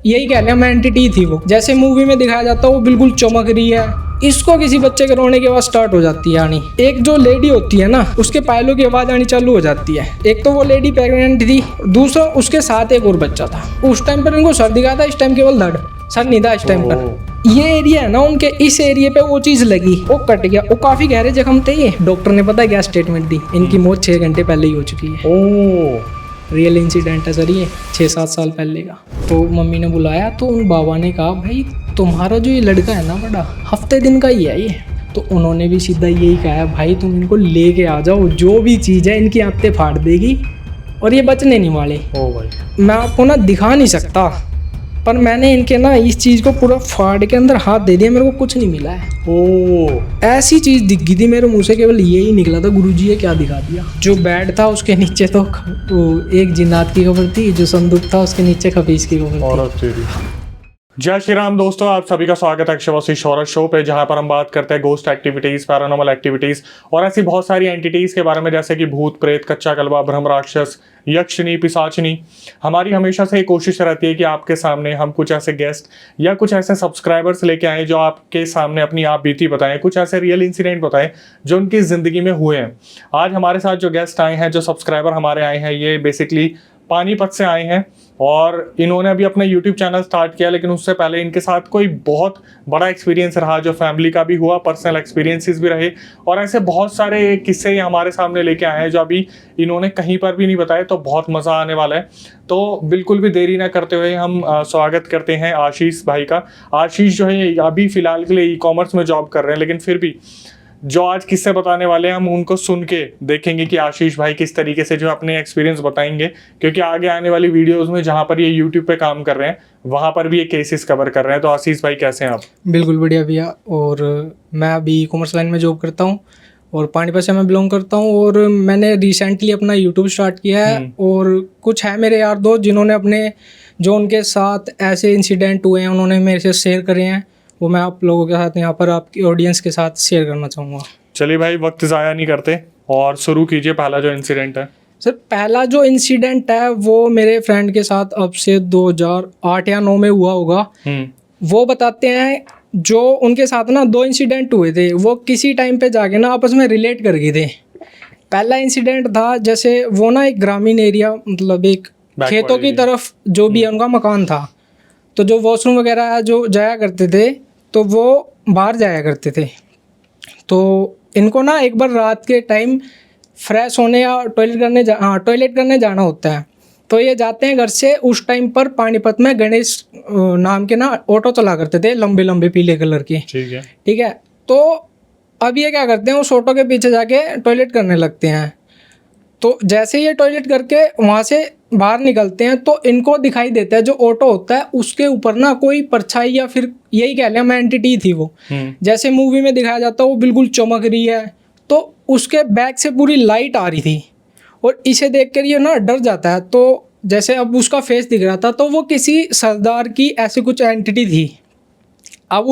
यही कह लें एंटिटी थी वो, जैसे मूवी में दिखाया जाता है वो बिल्कुल चमक रही है। इसको किसी बच्चे के रोने के बाद स्टार्ट हो जाती है आनी। एक जो लेडी होती है ना, उसके पायलों की आवाज आनी चालू हो जाती है। एक तो वो लेडी प्रेग्नेंट थी, दूसरा उसके साथ एक और बच्चा था। उस टाइम पर इनको सर दिखा था, इस टाइम केवल धड़, सर नहीं था इस टाइम पर। ये एरिया है ना उनके, इस एरिया पे वो चीज लगी, वो कट गया, वो काफी गहरे जख्म थे। ये डॉक्टर ने पता है क्या स्टेटमेंट दी, इनकी मौत 6 घंटे पहले ही हो चुकी है। रियल इंसिडेंट है सर ये, 6-7 साल पहले का। तो मम्मी ने बुलाया तो उन बाबा ने कहा भाई तुम्हारा जो ये लड़का है ना बड़ा, हफ्ते दिन का ही है ये। तो उन्होंने भी सीधा यही कहा है भाई तुम इनको लेके आ जाओ, जो भी चीज़ है इनकी आंतें फाड़ देगी और ये बचने नहीं वाले। भाई मैं आपको ना दिखा नहीं सकता, पर मैंने इनके ना इस चीज़ को पूरा फाड़ के अंदर हाथ दे दिया, मेरे को कुछ नहीं मिला है। ऐसी चीज़ दिख गई थी मेरे मुंह से, केवल यही निकला था गुरुजी ये क्या दिखा दिया। जो बेड था उसके नीचे तो एक जिन्नात की खबर थी, जो संदूक था उसके नीचे खबीज की खबर थी। जय श्री राम दोस्तों, आप सभी का स्वागत है अक्षयवासी हॉरर शो पे, जहां पर हम बात करते हैं गोस्ट एक्टिविटीज, पैरानॉर्मल एक्टिविटीज और ऐसी बहुत सारी एंटिटीज के बारे में, जैसे कि भूत प्रेत, कच्चा कलवा, ब्रह्म राक्षस, यक्षिणी, पिशाचिनी। हमारी हमेशा से एक कोशिश रहती है कि आपके सामने हम कुछ ऐसे गेस्ट या कुछ ऐसे सब्सक्राइबर्स लेके आए जो आपके सामने अपनी आप बीती बताएं, कुछ ऐसे रियल इंसिडेंट बताएं जो उनकी ज़िंदगी में हुए हैं। आज हमारे साथ जो गेस्ट आए हैं, जो सब्सक्राइबर हमारे आए हैं, ये बेसिकली पानीपत से आए हैं और इन्होंने अभी अपना YouTube चैनल स्टार्ट किया, लेकिन उससे पहले इनके साथ कोई बहुत बड़ा एक्सपीरियंस रहा, जो फैमिली का भी हुआ, पर्सनल एक्सपीरियंसेस भी रहे और ऐसे बहुत सारे किस्से हमारे सामने लेके आए हैं जो अभी इन्होंने कहीं पर भी नहीं बताए। तो बहुत मज़ा आने वाला है। तो बिल्कुल भी देरी ना करते हुए हम स्वागत करते हैं आशीष भाई का। आशीष जो है अभी फ़िलहाल के लिए ई-कॉमर्स में जॉब कर रहे हैं, लेकिन फिर भी जो आज किस्से बताने वाले हैं हम उनको सुन के देखेंगे कि आशीष भाई किस तरीके से जो अपने एक्सपीरियंस बताएंगे, क्योंकि आगे आने वाली वीडियोस में जहां पर ये यूट्यूब पे काम कर रहे हैं वहां पर भी ये केसेस कवर कर रहे हैं। तो आशीष भाई कैसे हैं आप? बिल्कुल बढ़िया भैया। और मैं अभी ई कॉमर्स लाइन में जॉब करता हूँ और पानीपत से मैं बिलोंग करता हूँ और मैंने रिसेंटली अपना यूट्यूब स्टार्ट किया है। और कुछ है मेरे यार दोस्त जिन्होंने अपने जो उनके साथ ऐसे इंसिडेंट हुए हैं उन्होंने मेरे से शेयर करे हैं, वो मैं आप लोगों के साथ यहाँ पर आपकी ऑडियंस के साथ शेयर करना चाहूँगा। चलिए भाई, वक्त ज़ाया नहीं करते और शुरू कीजिए। पहला जो इंसिडेंट है सर, पहला जो इंसिडेंट है वो मेरे फ्रेंड के साथ अब से 2008 या 9 में हुआ होगा। वो बताते हैं जो उनके साथ ना 2 इंसिडेंट हुए थे, वो किसी टाइम पे जाके ना आपस में रिलेट कर गए थे। पहला इंसिडेंट था जैसे वो ना एक ग्रामीण एरिया, मतलब एक खेतों की तरफ जो भी है उनका मकान था, तो जो वॉशरूम वगैरह जो जाया करते थे तो वो बाहर जाया करते थे। तो इनको ना एक बार रात के टाइम फ्रेश होने या टॉयलेट करने जाना होता है। तो ये जाते हैं घर से। उस टाइम पर पानीपत में गणेश नाम के ना ऑटो चला करते थे, लंबे लंबे पीले कलर के। ठीक है। तो अब ये क्या करते हैं, उस ऑटो के पीछे जाके टॉयलेट करने लगते हैं। तो जैसे ये टॉयलेट करके वहाँ से बाहर निकलते हैं तो इनको दिखाई देता है जो ऑटो होता है उसके ऊपर ना कोई परछाई या फिर यही कह लें एंटिटी थी वो। जैसे मूवी में दिखाया जाता है वो बिल्कुल चमक रही है, तो उसके बैक से पूरी लाइट आ रही थी और इसे देखकर ये ना डर जाता है। तो जैसे अब उसका फेस दिख रहा था तो वो किसी सरदार की ऐसी कुछ एंटिटी थी। अब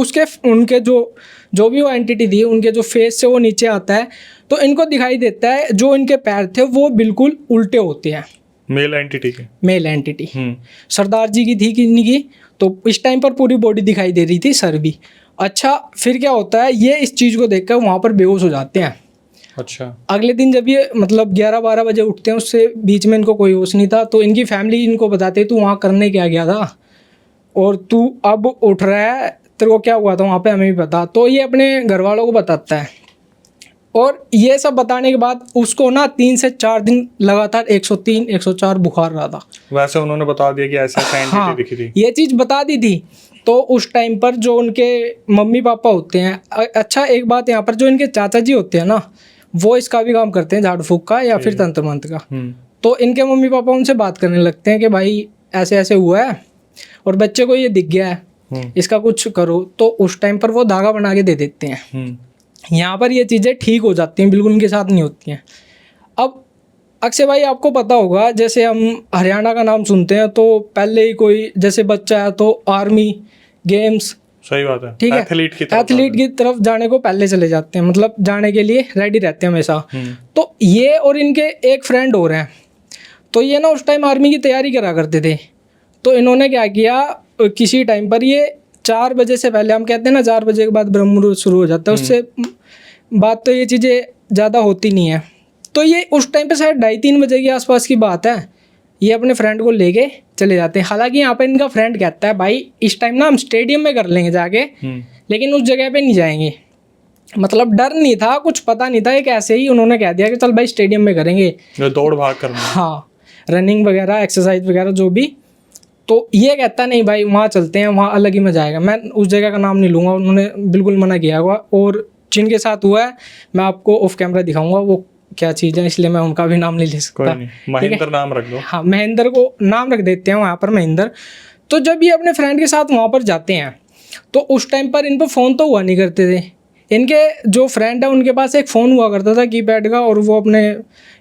उनके जो भी वो एंटिटी थी, उनके जो फेस से वो नीचे आता है तो इनको दिखाई देता है जो इनके पैर थे वो बिल्कुल उल्टे होते हैं। मेल एंटिटी सरदार जी की थी किन्हीं की, तो इस टाइम पर पूरी बॉडी दिखाई दे रही थी, सर भी। अच्छा, फिर क्या होता है, ये इस चीज़ को देखकर वहाँ पर बेहोश हो जाते हैं। अच्छा, अगले दिन जब ये मतलब 11-12 बजे उठते हैं, उससे बीच में इनको कोई होश नहीं था। तो इनकी फैमिली इनको बताते तू वहाँ करने क्या गया था और तू अब उठ रहा है, तेरे को क्या हुआ था वहाँ पे, हमें भी बता। तो ये अपने घर वालों को बताता है और ये सब बताने के बाद उसको ना 3 से 4 दिन लगातार 103-104 बुखार रहा था। वैसे उन्होंने बता दिया कि ऐसा एंटिटी दिखी थी, ये चीज़ बता दी थी। तो उस टाइम पर जो उनके मम्मी पापा होते हैं, अच्छा एक बात यहाँ पर, जो इनके चाचा जी होते हैं ना, वो इसका भी काम करते हैं, झाड़ फूक का या फिर तंत्र मंत्र का। तो इनके मम्मी पापा उनसे बात करने लगते हैं कि भाई ऐसे ऐसे हुआ है और बच्चे को ये दिख गया है, इसका कुछ करो। तो उस टाइम पर वो धागा बना के दे देते हैं। यहाँ पर ये चीज़ें ठीक हो जाती हैं, बिल्कुल उनके साथ नहीं होती हैं। अब अक्षय भाई आपको पता होगा, जैसे हम हरियाणा का नाम सुनते हैं तो पहले ही कोई जैसे बच्चा है तो आर्मी, गेम्स, सही बात है, ठीक है, एथलीट की तरफ जाने को पहले चले जाते हैं, मतलब जाने के लिए रेडी रहते हैं हमेशा। तो ये और इनके एक फ्रेंड हो रहे हैं, तो ये ना उस टाइम आर्मी की तैयारी करा करते थे। तो इन्होंने क्या किया, किसी टाइम पर ये 4 बजे से पहले, हम कहते हैं ना 4 बजे के बाद ब्रह्म मुहूर्त शुरू हो जाता है, उससे बात तो ये चीज़ें ज़्यादा होती नहीं है। तो ये उस टाइम पे शायद 2:30-3 बजे के आसपास की बात है, ये अपने फ्रेंड को लेके चले जाते हैं। हालांकि यहाँ पे इनका फ्रेंड कहता है भाई इस टाइम ना हम स्टेडियम में कर लेंगे जाके, लेकिन उस जगह पे नहीं जाएंगे। मतलब डर नहीं था, कुछ पता नहीं था, एक ऐसे ही उन्होंने कह दिया कि चल भाई स्टेडियम में करेंगे, दौड़ भाग करना, हाँ रनिंग वगैरह, एक्सरसाइज वगैरह जो भी। तो ये कहता नहीं भाई वहाँ चलते हैं, वहाँ अलग ही मजा आएगा। मैं उस जगह का नाम नहीं लूँगा, उन्होंने बिल्कुल मना किया हुआ। और जिनके साथ हुआ है मैं आपको ऑफ कैमरा दिखाऊंगा वो क्या चीज़ है, इसलिए मैं उनका भी नाम नहीं ले सकता। महेंद्र नाम रख दो। हाँ महेंद्र को नाम रख देते हैं वहाँ पर, महेंद्र। तो जब ये अपने फ्रेंड के साथ वहाँ पर जाते हैं तो उस टाइम पर इन पर फ़ोन तो हुआ नहीं करते थे। इनके जो फ्रेंड है उनके पास एक फ़ोन हुआ करता था कीपैड का, और वो अपने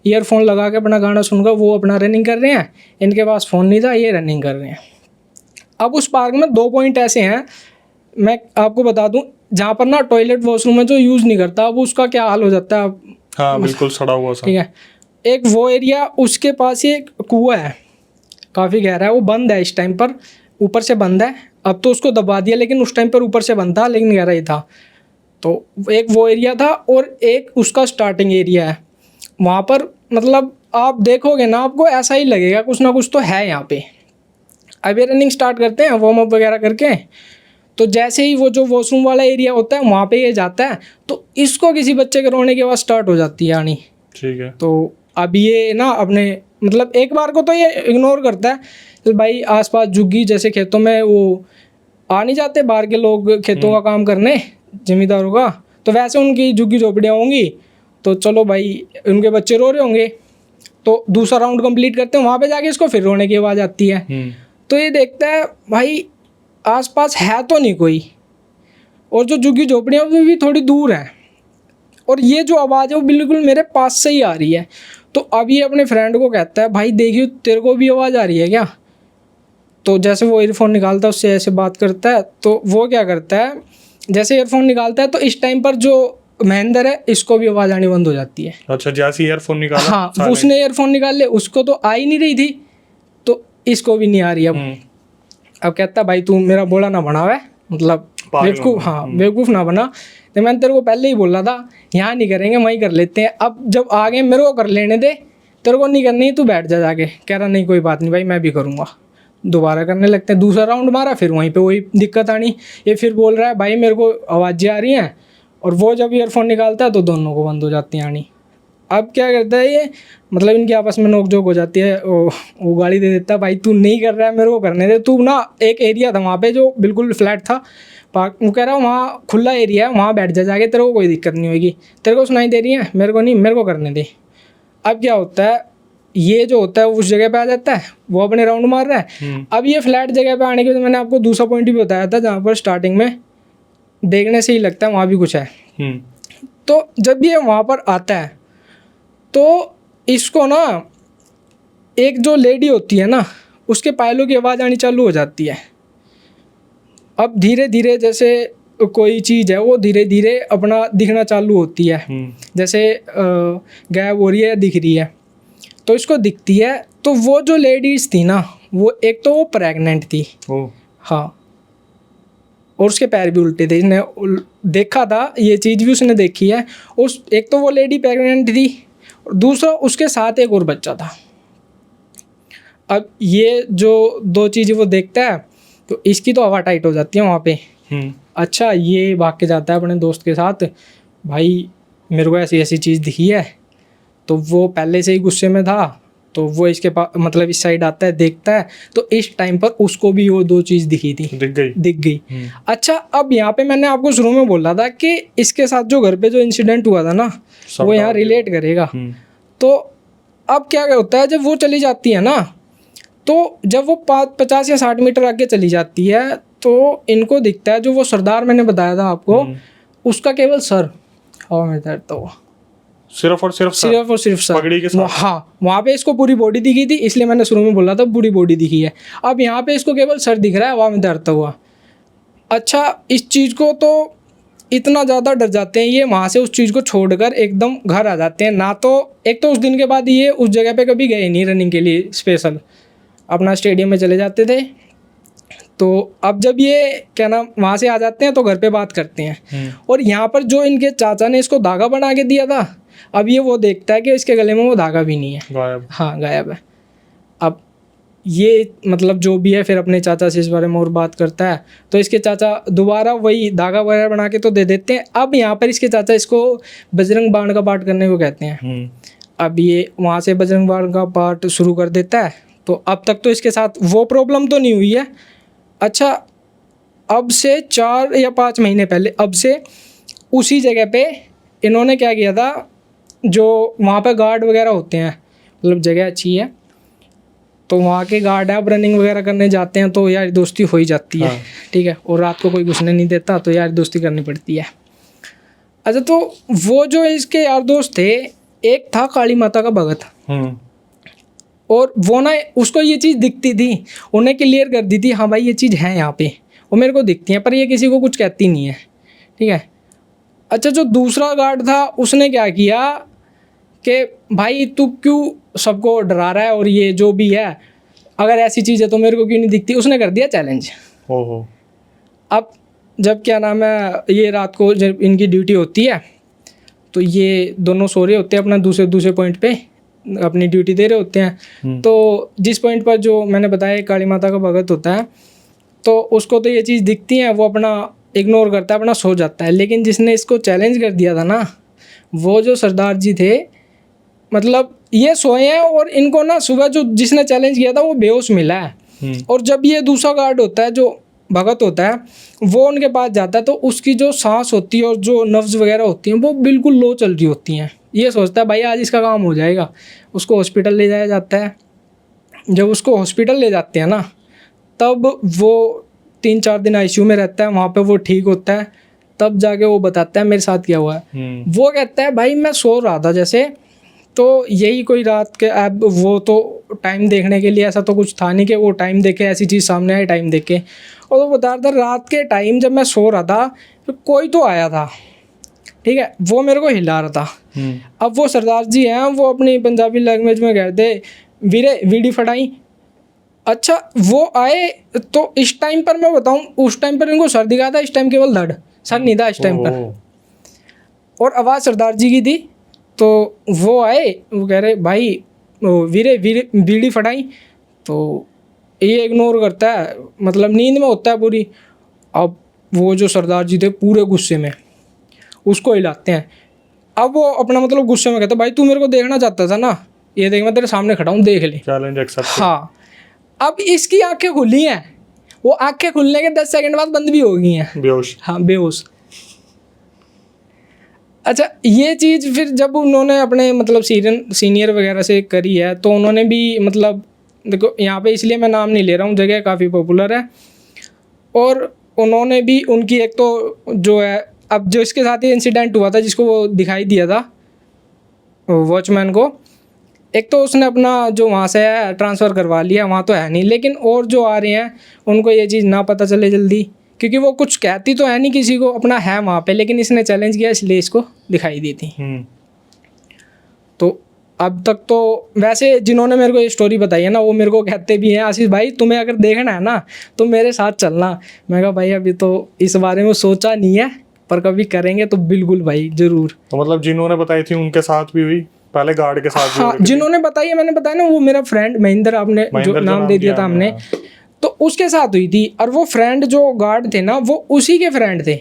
ईयरफोन लगा के अपना गाना सुनकर वो अपना रनिंग कर रहे हैं। इनके पास फ़ोन नहीं था, ये रनिंग कर रहे हैं। अब उस पार्क में 2 पॉइंट ऐसे हैं, मैं आपको बता दूं, जहाँ पर ना टॉयलेट वॉशरूम है जो यूज़ नहीं करता, अब उसका क्या हाल हो जाता है। हाँ बिल्कुल सड़ा हुआ सा। ठीक है, एक वो एरिया, उसके पास ही एक कुआं है, काफ़ी गहरा है, वो बंद है इस टाइम पर, ऊपर से बंद है। अब तो उसको दबा दिया, लेकिन उस टाइम पर ऊपर से बंद था लेकिन गहरा ही था। तो एक वो एरिया था और एक उसका स्टार्टिंग एरिया है। वहाँ पर मतलब आप देखोगे ना आपको ऐसा ही लगेगा कुछ ना कुछ तो है यहाँ पे। अब ये रनिंग स्टार्ट करते हैं वार्म अप वगैरह करके, तो जैसे ही वो जो वॉशरूम वाला एरिया होता है वहाँ पे ये जाता है, तो इसको किसी बच्चे के रोने की आवाज़ स्टार्ट हो जाती है आनी। ठीक है। तो अब ये ना अपने मतलब एक बार को तो ये इग्नोर करता है, तो भाई आसपास झुग्गी जैसे खेतों में वो आ नहीं जाते बाहर के लोग खेतों का काम करने, ज़मींदारों का, तो वैसे उनकी झुग्गी झोपड़ियाँ होंगी, तो चलो भाई उनके बच्चे रो रहे होंगे। तो दूसरा राउंड कंप्लीट करते हैं, वहाँ पे जाके इसको फिर रोने की आवाज़ आती है। तो ये देखता है भाई आसपास है तो नहीं कोई, और जो झुग्गी झोपड़ियाँ वो भी थोड़ी दूर हैं, और ये जो आवाज़ है वो बिल्कुल मेरे पास से ही आ रही है। तो अब ये अपने फ्रेंड को कहता है भाई देखियो तेरे को भी आवाज़ आ रही है क्या। तो जैसे वो ईयरफोन निकालता है, उससे ऐसे बात करता है, तो वो क्या करता है, जैसे ईयरफोन निकालता है तो इस टाइम पर जो महेंद्र है इसको भी आवाज़ आनी बंद हो जाती है। अच्छा, जैसे ईयरफोन निकाला, हाँ उसने ईयरफोन निकाल ले, उसको तो आ ही नहीं रही थी, तो इसको भी नहीं आ रही अब कहता भाई तू मेरा बोला ना बनावे, मतलब बेवकूफ़, हाँ बेवकूफ़ ना बना, तो मैंने तेरे को पहले ही बोला था यहाँ नहीं करेंगे वहीं कर लेते हैं। अब जब आगे मेरे को कर लेने दे, तेरे को नहीं करनी तू बैठ जा जाके। कह रहा नहीं कोई बात नहीं भाई मैं भी करूँगा। दोबारा करने लगते हैं, दूसरा राउंड मारा, फिर वहीं पे वही दिक्कत आनी। ये फिर बोल रहा है भाई मेरे को आवाज़ें आ रही हैं, और वो जब ईयरफोन निकालता है तो दोनों को बंद हो जाती हैं आनी। अब क्या करता है ये, मतलब इनकी आपस में नोकझोंक हो जाती है, वो गाली दे देता है भाई तू नहीं कर रहा है मेरे को करने दे, तू ना एक एरिया था वहाँ पे जो बिल्कुल फ्लैट था पार्क, वो कह रहा है वहाँ खुला एरिया है वहाँ बैठ जा जाके, तेरे को कोई दिक्कत नहीं होगी, तेरे को सुनाई दे रही है, मेरे को नहीं, मेरे को करने दे। अब क्या होता है, ये जो होता है उस जगह पे आ जाता है, वो अपने राउंड मार रहा है। अब ये फ्लैट जगह पे आने के बाद मैंने आपको दूसरा पॉइंट भी बताया था जहाँ पर स्टार्टिंग में देखने से ही लगता है वहाँ भी कुछ है। तो जब ये वहाँ पर आता है तो इसको ना एक जो लेडी होती है ना उसके पायलों की आवाज़ आनी चालू हो जाती है। अब धीरे धीरे जैसे कोई चीज़ है वो धीरे धीरे अपना दिखना चालू होती है, जैसे गायब हो रही है दिख रही है, तो इसको दिखती है। तो वो जो लेडीज़ थी ना, वो एक तो वो प्रेग्नेंट थी, हाँ, और उसके पैर भी उल्टे थे, इसने देखा था, ये चीज़ भी उसने देखी है। उस एक तो वो लेडी प्रेग्नेंट थी, दूसरा उसके साथ एक और बच्चा था। अब ये जो 2 चीज़ें वो देखता है तो इसकी तो हवा टाइट हो जाती है वहाँ पे। अच्छा, ये भाग के जाता है अपने दोस्त के साथ, भाई मेरे को ऐसी ऐसी चीज़ दिखी है। तो वो पहले से ही गुस्से में था, तो वो इसके पास मतलब इस साइड आता है, देखता है, तो इस टाइम पर उसको भी वो 2 चीज़ दिखी थी, दिख गई। अच्छा, अब यहाँ पे मैंने आपको शुरू में बोला था कि इसके साथ जो घर पे जो इंसिडेंट हुआ था ना वो यहाँ रिलेट करेगा। तो अब क्या होता है, जब वो चली जाती है ना, तो जब वो 50 या 60 मीटर आगे चली जाती है तो इनको दिखता है जो वो सरदार मैंने बताया था आपको, उसका केवल सर हवा में तैरता हुआ, सिर्फ और सिर्फ सर पगड़ी के साथ। हाँ, वहाँ पे इसको पूरी बॉडी दिखी थी, इसलिए मैंने शुरू में बोला था पूरी बॉडी दिखी है। अब यहाँ पे इसको केवल सर दिख रहा है हवा में तैरता हुआ। अच्छा, इस चीज़ को तो इतना ज़्यादा डर जाते हैं ये, वहाँ से उस चीज़ को छोड़कर एकदम घर आ जाते हैं। ना तो एक तो उस दिन के बाद ये उस जगह पे कभी गए नहीं रनिंग के लिए स्पेशल। अपना स्टेडियम में चले जाते थे। तो अब जब ये क्या नाम वहाँ से आ जाते हैं तो घर पे बात करते हैं, और यहाँ पर जो इनके चाचा ने इसको धागा बना के दिया था, अब ये वो देखता है कि इसके गले में वो धागा भी नहीं है, गायब। हाँ गायब है। अब ये मतलब जो भी है फिर अपने चाचा से इस बारे में और बात करता है, तो इसके चाचा दोबारा वही धागा वगैरह बना के तो दे देते हैं। अब यहाँ पर इसके चाचा इसको बजरंग बाण का पाठ करने को कहते हैं। अब ये वहाँ से बजरंग बाण का पाठ शुरू कर देता है। तो अब तक तो इसके साथ वो प्रॉब्लम तो नहीं हुई है। अच्छा, अब से 4 या 5 महीने पहले अब से उसी जगह पे इन्होंने क्या किया था, जो वहाँ पे गार्ड वगैरह होते हैं, मतलब जगह अच्छी है तो वहाँ के गार्ड है, अब रनिंग वगैरह करने जाते हैं तो यार दोस्ती हो ही जाती है। ठीक है, और रात को कोई घुसने नहीं देता तो यार दोस्ती करनी पड़ती है। अच्छा, तो वो जो इसके यार दोस्त थे, एक था काली माता का भगत, और वो ना उसको ये चीज़ दिखती थी, उन्हें क्लियर कर दी थी हाँ भाई ये चीज़ है यहाँ पे, वो मेरे को दिखती है, पर ये किसी को कुछ कहती नहीं है। ठीक है। अच्छा, जो दूसरा गार्ड था उसने क्या किया कि भाई तू क्यों सबको डरा रहा है, और ये जो भी है अगर ऐसी चीज़ है तो मेरे को क्यों नहीं दिखती, उसने कर दिया चैलेंज। ओहो। अब जब क्या नाम है, ये रात को जब इनकी ड्यूटी होती है तो ये दोनों सो रहे होते हैं अपना दूसरे पॉइंट पे अपनी ड्यूटी दे रहे होते हैं। तो जिस पॉइंट पर जो मैंने बताया काली माता का भगत होता है, तो उसको तो ये चीज़ दिखती है, वो अपना इग्नोर करता है, अपना सो जाता है। लेकिन जिसने इसको चैलेंज कर दिया था ना, वो जो सरदार जी थे, मतलब ये सोए हैं और इनको ना सुबह जो जिसने चैलेंज किया था वो बेहोश मिला है। और जब ये दूसरा गार्ड होता है जो भगत होता है, वो उनके पास जाता है तो उसकी जो सांस होती है और जो नर्व्स वगैरह होती हैं वो बिल्कुल लो चल रही होती हैं। ये सोचता है भाई आज इसका काम हो जाएगा, उसको हॉस्पिटल ले जाया जाता है। जब उसको हॉस्पिटल ले जाते हैं ना, तब वो 3-4 दिन आईसीयू में रहता है, वहाँ पे वो ठीक होता है, तब जाके वो बताता है मेरे साथ क्या हुआ है। वो कहता है भाई मैं सो रहा था जैसे, तो यही कोई रात के अब वो तो टाइम देखने के लिए ऐसा तो कुछ था नहीं कि वो टाइम देखे, ऐसी चीज़ सामने आए टाइम देखे, और वो बता रहा था रात के टाइम जब मैं सो रहा था तो कोई तो आया था, ठीक है, वो मेरे को हिला रहा था। अब वो सरदार जी हैं, वो अपनी पंजाबी लैंग्वेज में कहते वीरे वीडी फटाई। अच्छा, वो आए तो इस टाइम पर मैं बताऊं, उस टाइम पर इनको सर दिखा था, इस टाइम केवल धड़, सर नहीं था इस टाइम पर, और आवाज़ सरदार जी की थी। तो वो आए, वो कह रहे भाई वीरे वीरे बीड़ी फटाई, तो ये इग्नोर करता है, मतलब नींद में होता है पूरी। अब वो जो सरदार जी थे पूरे गुस्से में उसको हिलाते हैं। अब वो अपना मतलब गुस्से में कहता भाई तू मेरे को देखना चाहता था ना, ये देख मैं तेरे सामने खड़ा हूँ, देख ले। Challenge accept. हाँ, अब इसकी आंखें खुली हैं, वो आंखें खुलने के 10 सेकंड बाद बंद भी हो गई हैं, बेहोश। हाँ, बेहोश। अच्छा, ये चीज़ फिर जब उन्होंने अपने मतलब सीनियर वगैरह से करी है, तो उन्होंने भी मतलब देखो यहाँ पे इसलिए मैं नाम नहीं ले रहा हूँ, जगह काफ़ी पॉपुलर है, और उन्होंने भी उनकी एक तो जो है, अब जो इसके साथ ही इंसिडेंट हुआ था जिसको वो दिखाई दिया था वॉचमैन को, एक तो उसने अपना जो वहाँ से है ट्रांसफ़र करवा लिया, वहाँ तो है नहीं, लेकिन और जो आ रहे हैं उनको ये चीज़ ना पता चले जल्दी, क्योंकि वो कुछ कहती तो है नहीं किसी को, अपना है वहाँ पे, लेकिन इसने चैलेंज किया इसलिए इसको दिखाई दी थी। तो अब तक तो वैसे जिन्होंने मेरे को ये स्टोरी बताई है ना, वो मेरे को कहते भी हैं आशीष भाई तुम्हें अगर देखना है ना तो मेरे साथ चलना। मैं कहा भाई अभी तो इस बारे में सोचा नहीं है, पर कभी करेंगे तो बिल्कुल भाई ज़रूर। तो मतलब जिन्होंने बताई थी उनके साथ भी हुई, पहले गार्ड के साथ भी? हाँ, जिन्होंने बताई है, मैंने बताया ना, वो मेरा फ्रेंड महेंद्र, आपने जो नाम दे दिया था हमने, तो उसके साथ हुई थी। और वो फ्रेंड जो गार्ड थे ना, वो उसी के फ्रेंड थे